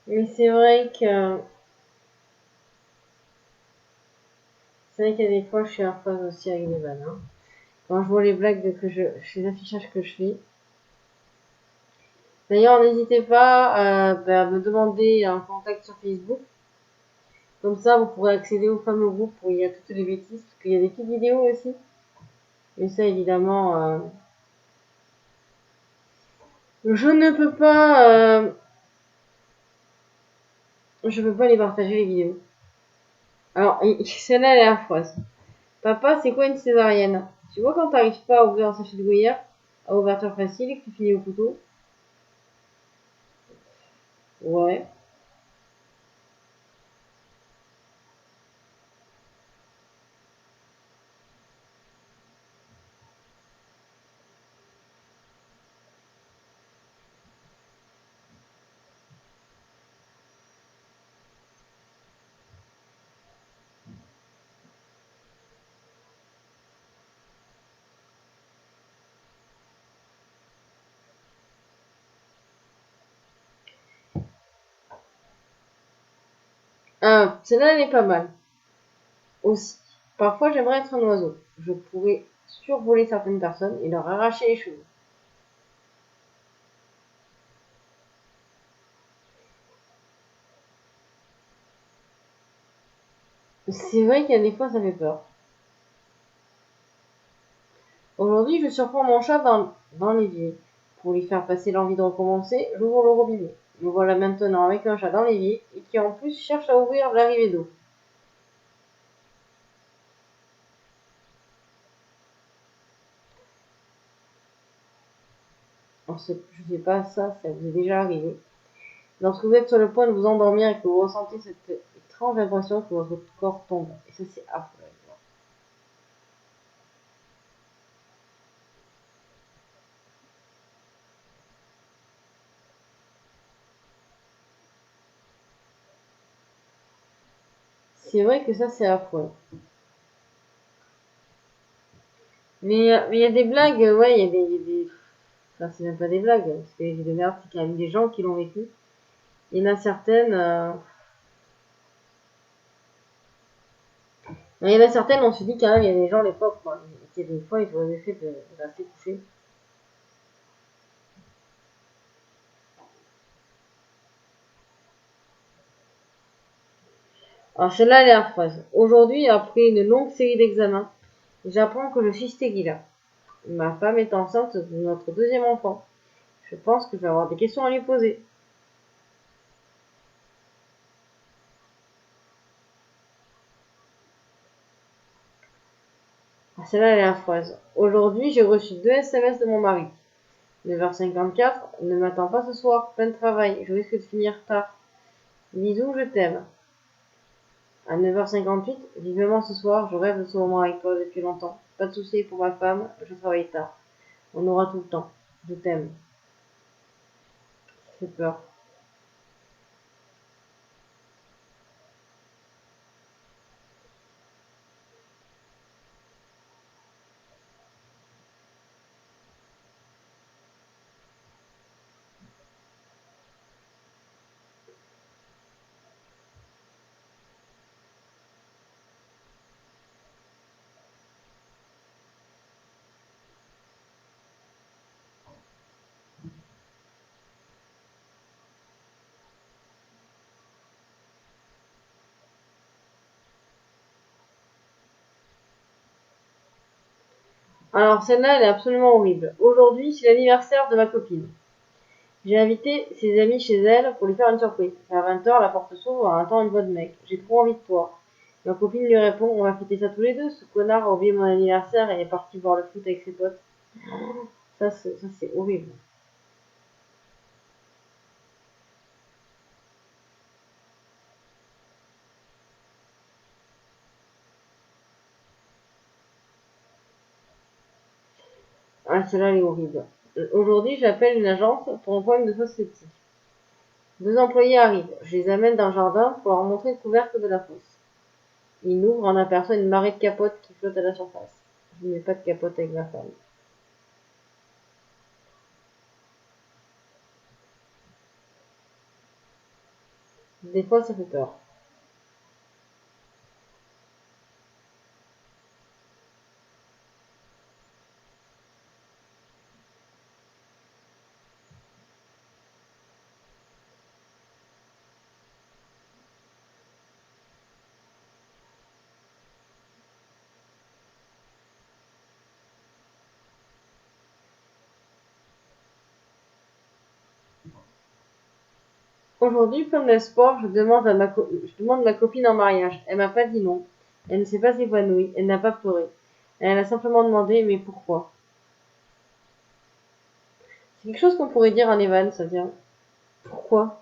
Mais c'est vrai qu'il y a des fois, je suis en phase aussi avec les vannes. Hein. Quand je vois les blagues les affichages que je fais. D'ailleurs, n'hésitez pas à me demander un contact sur Facebook. Comme ça, vous pourrez accéder au fameux groupe où il y a toutes les bêtises, parce qu'il y a des petites vidéos aussi. Mais ça, évidemment, je ne peux pas, je peux pas les partager les vidéos. Alors, celle-là, elle est affreuse. Papa, c'est quoi une césarienne? Tu vois quand t'arrives pas à ouvrir un sachet de gruyère à ouverture facile et que tu finis au couteau? Ouais. Ah, celle-là, elle est pas mal. Aussi. Parfois, j'aimerais être un oiseau. Je pourrais survoler certaines personnes et leur arracher les cheveux. C'est vrai qu'il y a des fois, ça fait peur. Aujourd'hui, je surprends mon chat dans l'évier. Pour lui faire passer l'envie de recommencer, j'ouvre le robinet. Me voilà maintenant avec un chat dans l'évier et qui en plus cherche à ouvrir l'arrivée d'eau. Je sais pas ça vous est déjà arrivé. Lorsque vous êtes sur le point de vous endormir et que vous ressentez cette étrange impression que votre corps tombe. Et ça, c'est affreux. C'est vrai que ça, c'est affreux. Mais il y a des blagues, ouais, enfin, c'est même pas des blagues, parce que les vies de merde, c'est quand même des gens qui l'ont vécu. Il y en a certaines, il y en a certaines, on se dit quand même, il y a des gens, les pauvres, quoi, qui des fois, ils ont fait de rester couchés. Alors, celle-là, elle est affreuse. Aujourd'hui, après une longue série d'examens, j'apprends que je suis stéguila. Ma femme est enceinte de notre deuxième enfant. Je pense que je vais avoir des questions à lui poser. Ah, celle-là, elle est affreuse. Aujourd'hui, j'ai reçu 2 SMS de mon mari. 9h54, ne m'attends pas ce soir, plein de travail, je risque de finir tard. Bisous, je t'aime. À 9h58, vivement ce soir, je rêve de ce moment avec toi depuis longtemps. Pas de soucis pour ma femme, je travaille tard. On aura tout le temps. Je t'aime. Ça fait peur. Alors celle-là, elle est absolument horrible. Aujourd'hui, c'est l'anniversaire de ma copine. J'ai invité ses amis chez elle pour lui faire une surprise. À 20h, la porte s'ouvre, on entend une voix de mec. J'ai trop envie de toi. Ma copine lui répond, on va fêter ça tous les deux. Ce connard a oublié mon anniversaire et est parti voir le foot avec ses potes. Ça, c'est horrible. Ah, celle-là, elle est horrible. Aujourd'hui, j'appelle une agence pour un problème de fosse septique. 2 employés arrivent. Je les amène dans le jardin pour leur montrer le couvercle de la fosse. Ils ouvrent, on aperçoit une marée de capotes qui flotte à la surface. Je ne mets pas de capote avec ma femme. Des fois, ça fait peur. Aujourd'hui, comme l'espoir, je demande ma copine en mariage. Elle m'a pas dit non. Elle ne s'est pas évanouie. Elle n'a pas pleuré. Elle a simplement demandé, mais pourquoi? C'est quelque chose qu'on pourrait dire en Evan, ça vient. Pourquoi?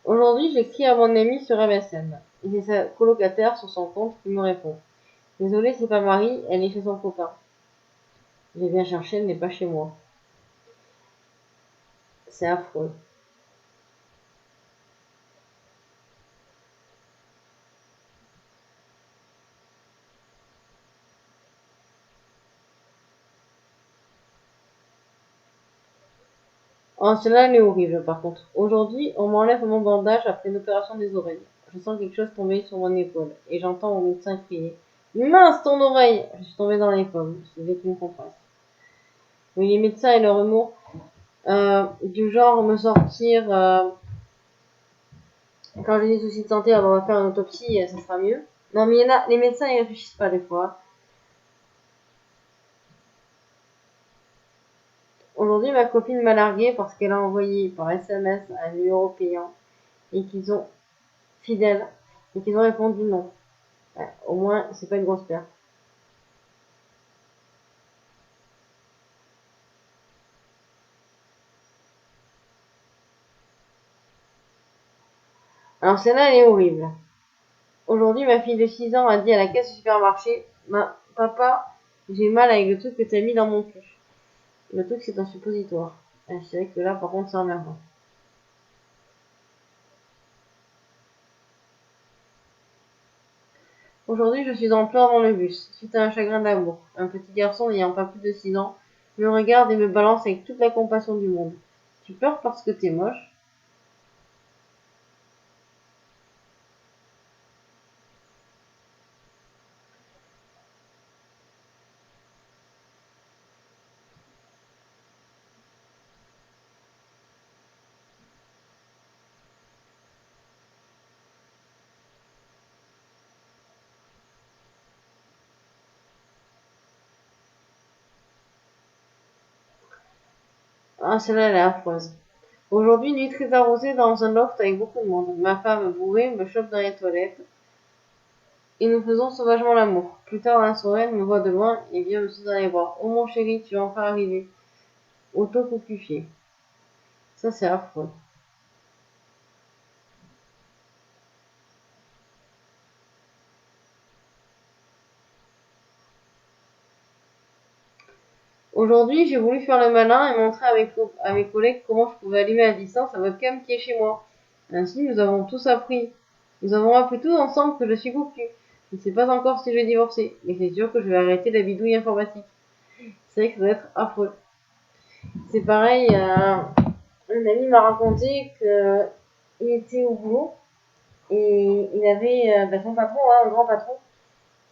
Aujourd'hui, j'écris à mon ami sur MSN. Et c'est sa colocataire sur son compte qui me répond. Désolée, c'est pas Marie, elle est chez son copain. Je viens chercher, elle n'est pas chez moi. C'est affreux. Oh, celle-là, elle est horrible, par contre. Aujourd'hui, on m'enlève mon bandage après une opération des oreilles. Je sens quelque chose tomber sur mon épaule. Et j'entends mon médecin crier. Mince, ton oreille! Je suis tombée dans les pommes. C'est avec une compresse. Oui, les médecins et leur humour, du genre me sortir, quand j'ai des soucis de santé, on va faire une autopsie, ça sera mieux. Non, mais il y en a, les médecins, ils réfléchissent pas des fois. Aujourd'hui, ma copine m'a largué parce qu'elle a envoyé par SMS un numéro payant et qu'ils ont fidèle et qu'ils ont répondu non. Ouais, au moins, c'est pas une grosse perte. Alors celle-là, elle est horrible. Aujourd'hui, ma fille de 6 ans a dit à la caisse du supermarché, Papa, j'ai mal avec le truc que t'as mis dans mon cul. Le truc, c'est un suppositoire. C'est vrai que là, par contre, c'est emmerdant. Aujourd'hui, je suis en pleurs dans le bus, suite à un chagrin d'amour. Un petit garçon n'ayant pas plus de 6 ans me regarde et me balance avec toute la compassion du monde. Tu pleures parce que t'es moche? Ah, celle-là, elle est affreuse. Aujourd'hui, nuit très arrosée dans un loft avec beaucoup de monde. Ma femme, bourrée, me chope dans les toilettes et nous faisons sauvagement l'amour. Plus tard dans la soirée, elle me voit de loin et vient me sauter dans les bras. Oh mon chéri, tu vas enfin arriver. Auto-cocufié. Ça, c'est affreux. Aujourd'hui, j'ai voulu faire le malin et montrer à mes collègues comment je pouvais allumer à distance la webcam qui est chez moi. Ainsi, nous avons tous appris. Nous avons appris tous ensemble que je suis cocu. Je ne sais pas encore si je vais divorcer, mais c'est sûr que je vais arrêter la bidouille informatique. C'est vrai que ça doit être affreux. C'est pareil, un ami m'a raconté que il était au boulot et il avait son patron, un grand patron,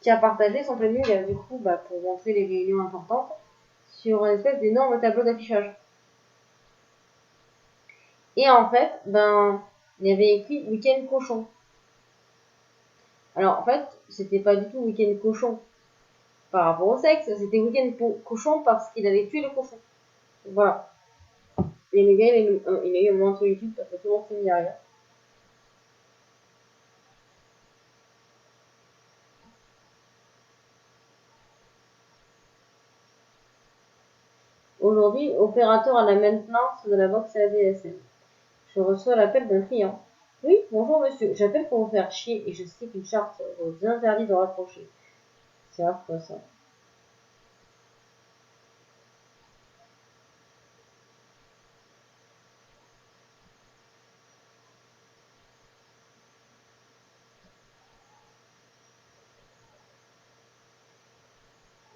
qui a partagé son planning du coup pour montrer les réunions importantes sur une espèce d'énorme tableau d'affichage. Et en fait, il y avait écrit week-end cochon. Alors en fait, c'était pas du tout week-end cochon par rapport au sexe, c'était week-end cochon parce qu'il avait tué le cochon. Voilà. Et le gars, il a eu un moment de solitude parce que tout le monde s'est mis à rire. Aujourd'hui, opérateur à la maintenance de la box ADSL. Je reçois l'appel d'un client. Oui, bonjour monsieur, j'appelle pour vous faire chier et je sais qu'une charte vous interdit de raccrocher. C'est affreux ça.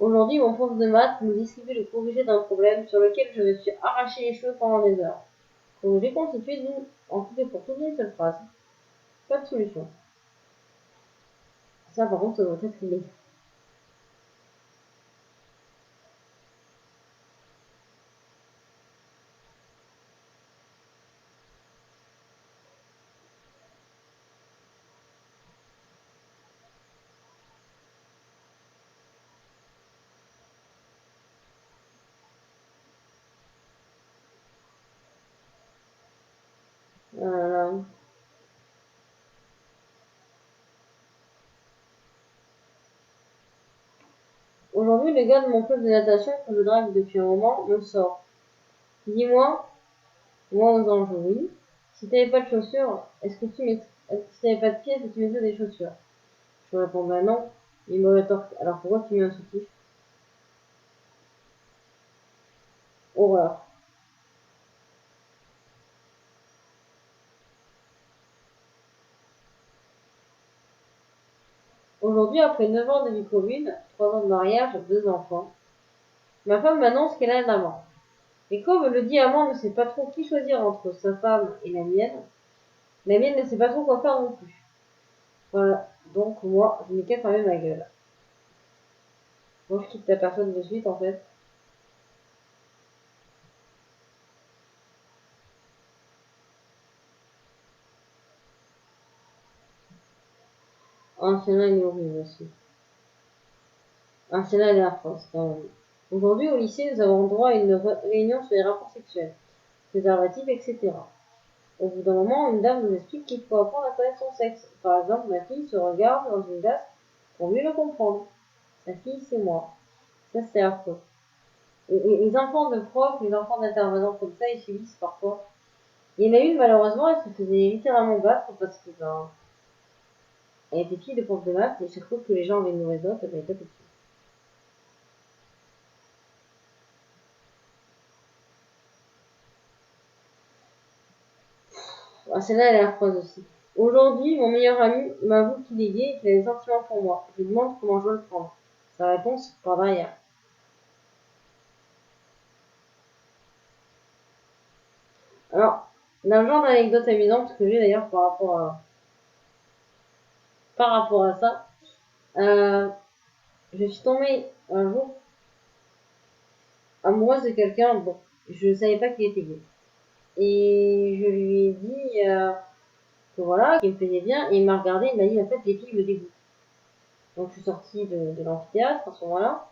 Aujourd'hui, mon prof de maths nous distribue le corrigé d'un problème sur lequel je me suis arraché les cheveux pendant des heures. Corrigé constitué en tout et pour tout d'une seule phrase. Pas de solution. Ça, par contre, ça doit être filé. Euh, Aujourd'hui, le gars de mon club de natation que je drague depuis un moment me sort. Dis-moi, moi aux anges, oui. Si t'avais pas de chaussures, si t'avais pas de pieds, est-ce que tu mettrais des chaussures? Je réponds ben non. Il me rétorque, alors pourquoi tu mets un soutif? Horreur. Aujourd'hui, après 9 ans de vie commune, 3 ans de mariage, 2 enfants, ma femme m'annonce qu'elle a un amant. Et comme le dit amant ne sait pas trop qui choisir entre sa femme et la mienne ne sait pas trop quoi faire non plus. Voilà. Donc moi, je n'ai qu'à fermer ma gueule. Moi, je quitte la personne de suite en fait. Anciennement, il est horrible aussi. Anciennement, elle est atroce quand même. Aujourd'hui, au lycée, nous avons droit à une réunion sur les rapports sexuels, préservatifs, etc. Au bout d'un moment, une dame nous explique qu'il faut apprendre à connaître son sexe. Par exemple, ma fille se regarde dans une glace pour mieux le comprendre. Sa fille, c'est moi. Ça, c'est affreux. Et les enfants de profs, les enfants d'intervenants comme ça, ils subissent parfois. Il y en a une, malheureusement, elle se faisait littéralement battre parce que, elle était fille de prof de maths et chaque fois que les gens avaient une mauvaise note, elle était petite. Ah, celle-là, elle est affreuse aussi. Aujourd'hui, mon meilleur ami m'avoue qu'il est gay et qu'il a des sentiments pour moi. Je lui demande comment je dois le prendre. Sa réponse, par derrière. Alors, d'un genre d'anecdote amusante que j'ai d'ailleurs par rapport à ça, euh, je suis tombée un jour amoureuse de quelqu'un, bon, je ne savais pas qu'il était gay. Et je lui ai dit que voilà, qu'il me faisait bien, et il m'a regardé, il m'a dit en fait les filles me dégoûtent. Donc je suis sortie de l'amphithéâtre à ce moment-là,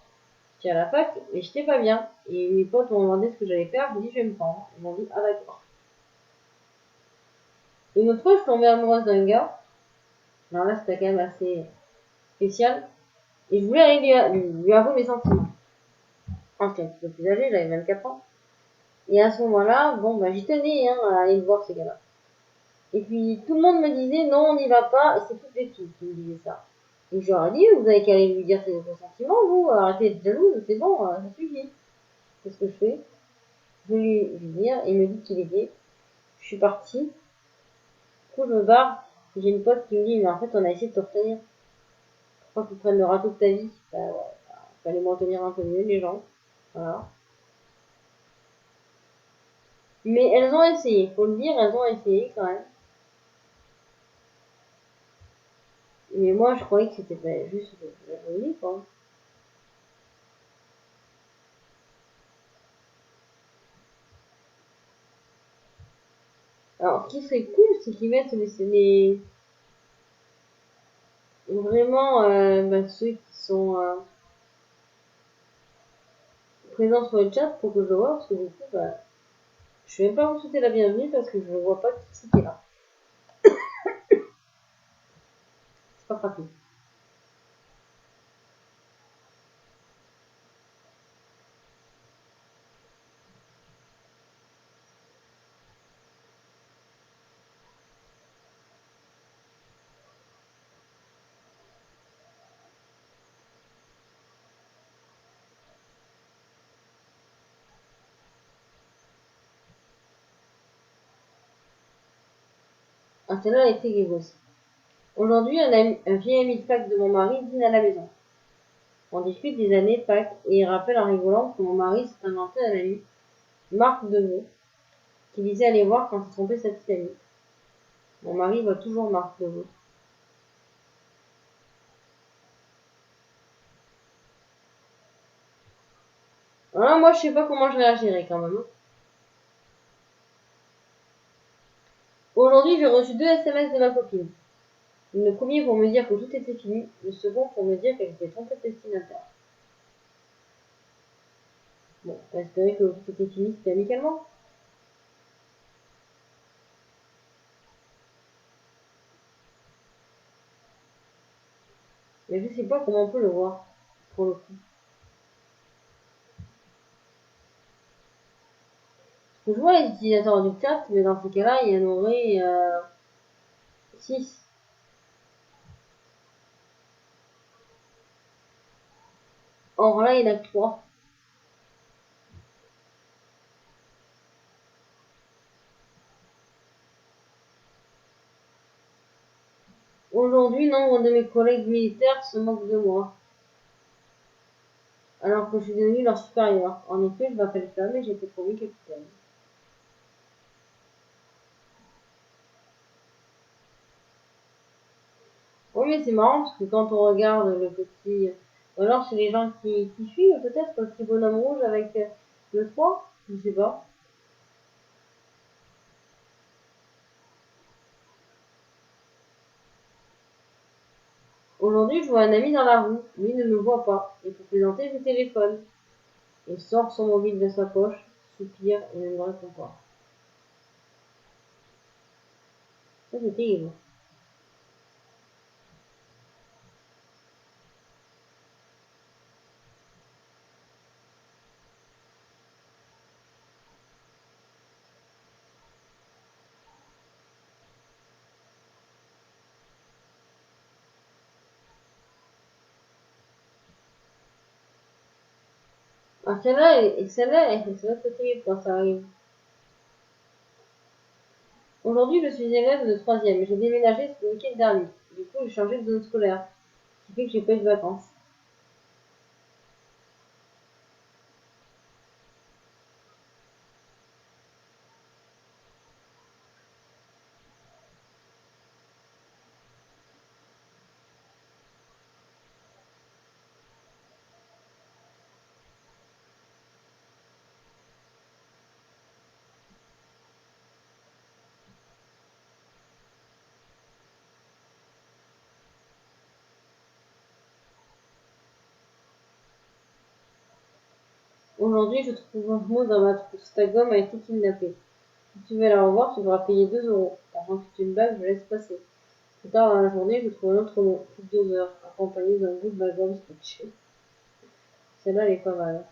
j'étais à la fac, mais j'étais pas bien. Et mes potes m'ont demandé ce que j'allais faire, je me dit je vais me prendre. Ils m'ont dit ah d'accord. Une autre fois, je suis tombée amoureuse d'un gars, alors là c'était quand même assez spécial, et je voulais aller lui avouer mes sentiments. Enfin, j'étais un petit peu plus âgée, j'avais 24 ans. Et à ce moment-là, bon, j'y tenais à aller le voir ces gars-là. Et puis tout le monde me disait non, on n'y va pas, et c'est toutes les filles qui me disaient ça. Et je leur ai dit, vous avez qu'à aller lui dire vos sentiments, vous, arrêtez d'être jalouse, c'est bon, ça suffit. C'est ce que je fais. Je vais lui dire, il me dit qu'il est gay. Je suis partie. Du coup, je me barre. J'ai une pote qui me dit, mais en fait, on a essayé de te retenir. Pourquoi que tu prennes le râteau de ta vie? Bah ouais, fallait me retenir un peu mieux, les gens. Voilà. Mais elles ont essayé, faut le dire, elles ont essayé quand même. Mais moi, je croyais que c'était juste la jolie, quoi. Alors, ce qui serait cool, c'est qu'ils mettent vraiment ceux qui sont présents sur le chat pour que je le vois, parce que du coup, je vais même pas vous souhaiter la bienvenue parce que je ne vois pas qui c'est qui est là. C'est pas pratique. Ah, celle-là, elle était gay aussi. Aujourd'hui, un vieil ami de Pâques de mon mari dîne à la maison. On discute des années de Pâques et il rappelle en rigolant que mon mari s'est inventé un ami, Marc Deveau, qui disait aller voir quand il trompait sa petite amie. Mon mari voit toujours Marc Deveau. Alors, moi, je sais pas comment je réagirais quand même. Aujourd'hui, j'ai reçu 2 SMS de ma copine. Le premier pour me dire que tout était fini, le second pour me dire qu'elle s'était trompée de destinataire. Bon, on va espérer que tout était fini, c'était amicalement. Mais je sais pas comment on peut le voir, pour le coup. Je vois les utilisateurs du chat, mais dans ces cas-là, il y en aurait 6. Or là, il y en a que 3. Aujourd'hui, nombre de mes collègues militaires se moquent de moi, alors que je suis devenu leur supérieur. En effet, je m'appelle femme et j'ai été promu capitaine. Oui, mais c'est marrant parce que quand on regarde le petit. Ou alors c'est les gens qui suivent peut-être le petit bonhomme rouge avec le 3, je sais pas. Aujourd'hui, je vois un ami dans la rue. Lui ne me voit pas. Et pour plaisanter, je téléphone. Il sort son mobile de sa poche, soupire et ne me répond pas. Ça, c'est terrible. Ah, celle-là, c'est terrible quand ça arrive. Aujourd'hui, je suis élève de 3e. J'ai déménagé ce week-end dernier. Du coup, j'ai changé de zone scolaire. Ce qui fait que j'ai pas eu de vacances. Aujourd'hui, je trouve un mot dans ma trousse. Ta gomme a été kidnappée. Si tu veux la revoir, tu devras payer 2 euros. L'argent que tu me bagues, je laisse passer. Plus tard dans la journée, je trouve un autre mot, plus de 2 heures, accompagné d'un bout de ma gomme scotché. Celle-là, elle est pas mal.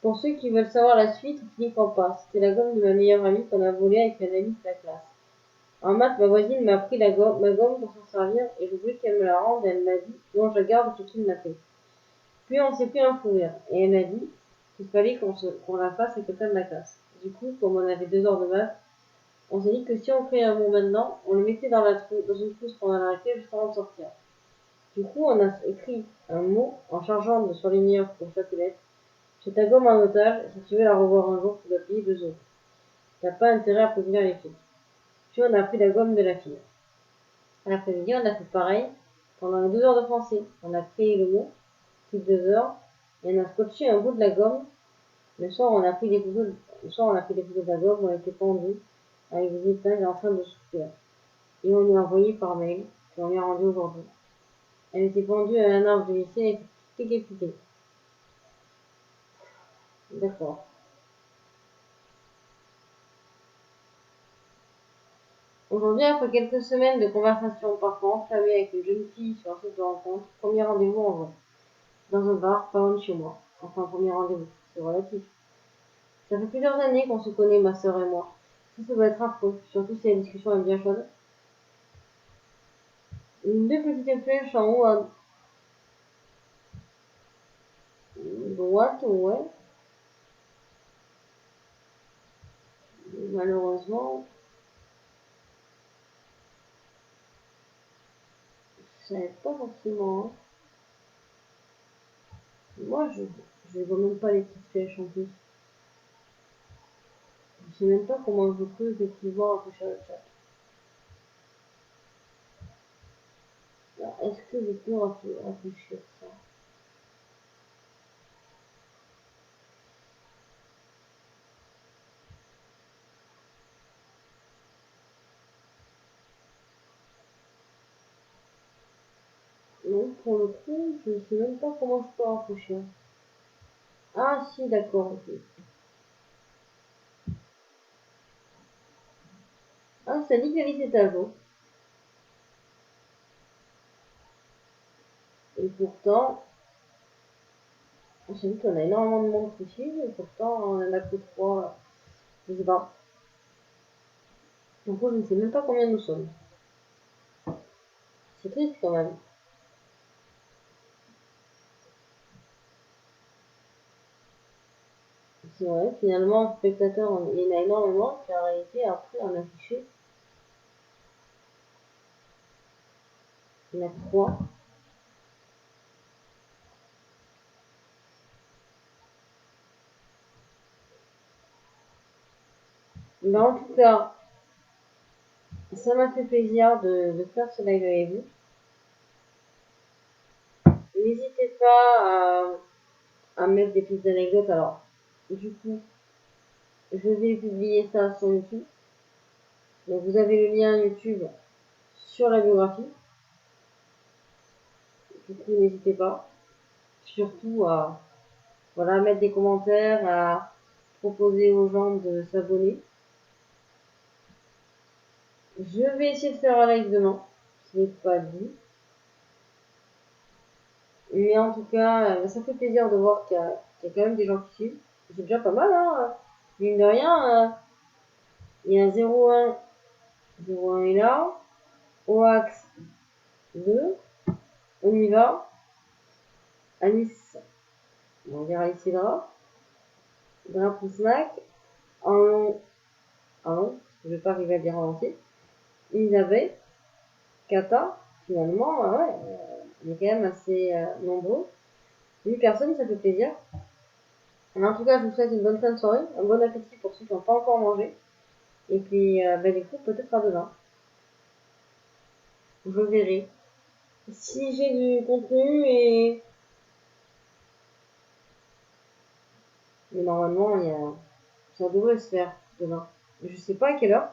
Pour ceux qui veulent savoir la suite, cliquez en pas. C'était la gomme de ma meilleure amie qu'on a volée avec un ami de la classe. En maths, ma voisine m'a pris ma gomme pour s'en servir et je voulais qu'elle me la rende. Elle m'a dit non, je la garde, c'est qui me l'a fait. Puis on s'est pris un fou rire et elle m'a dit qu'il fallait qu'on la fasse et que ça me la casse. Du coup, comme on avait 2 heures de maths, on s'est dit que si on créait un mot maintenant, on le mettait dans une trousse pendant la récré juste avant de sortir. Du coup, on a écrit un mot en chargeant de surligneur pour chaque lettre. J'ai ta gomme en otage, si tu veux la revoir un jour, tu dois payer 2 euros. T'as pas intérêt à prévenir les filles. Puis on a pris la gomme de la fille. À l'après-midi, on a fait pareil pendant 2 heures de français. On a créé le mot, plus de 2 heures, et on a scotché un bout de la gomme. Le soir, on a pris des photos de la gomme, on était pendus avec des épingles en train de souffrir. Et on lui a envoyé par mail, qu'on lui a rendu aujourd'hui. Elle était pendue à un arbre du lycée et était décapitée. D'accord. Aujourd'hui, après quelques semaines de conversation parfois enflammées avec une jeune fille sur un site de rencontre, premier rendez-vous en vrai. Dans un bar, pas loin de chez moi. Enfin, premier rendez-vous, c'est relatif. Ça fait plusieurs années qu'on se connaît, ma sœur et moi. Ça doit être affreux, surtout si la discussion est bien chaude. Deux petites flèches en haut à droite, ouais. Malheureusement, ça n'aide pas forcément. Hein. Moi, je vois même pas les petites flèches en plus. Je sais même pas comment je peux effectivement afficher le chat. Alors, est-ce que je peux rafraîchir ça? Non, pour le coup, je ne sais même pas comment je peux rafraîchir. Ah si, d'accord, ok. Ah, ça dit que la liste est à jour. Et pourtant, j'ai vu qu'on a énormément de monde ici, et pourtant on en a que 3. Je sais pas. Donc je ne sais même pas combien nous sommes. C'est triste quand même. C'est vrai, finalement, spectateurs, il y en a énormément, puis en réalité, après, on a affiché, il y en a 3. Mais en tout cas, ça m'a fait plaisir de faire ce live avec vous. N'hésitez pas à mettre des petites anecdotes. Alors, du coup, je vais publier ça sur YouTube. Donc, vous avez le lien YouTube sur la biographie. Du coup, n'hésitez pas. Surtout à voilà, mettre des commentaires, à proposer aux gens de s'abonner. Je vais essayer de faire un live demain. Ce n'est pas dit. Mais en tout cas, ça fait plaisir de voir qu'il y a quand même des gens qui suivent. C'est déjà pas mal, hein. Mine de rien, il y a 01. 01 est là. Oax 2. On y va. Alice. On va dire Alice et Dra. Drap ou snack. En ah non, je vais pas arriver à dire en entier. Elisabeth. Kata. Finalement, ouais, on est quand même assez nombreux. 8 personnes, ça fait plaisir. Mais en tout cas, je vous souhaite une bonne fin de soirée, un bon appétit pour ceux qui n'ont pas encore mangé. Et puis, du coup, peut-être à demain. Je verrai. Si j'ai du contenu et... Mais normalement, ça devrait se faire demain. Je sais pas à quelle heure.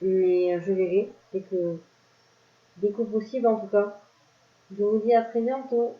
Mais je verrai dès que possible en tout cas. Je vous dis à très bientôt.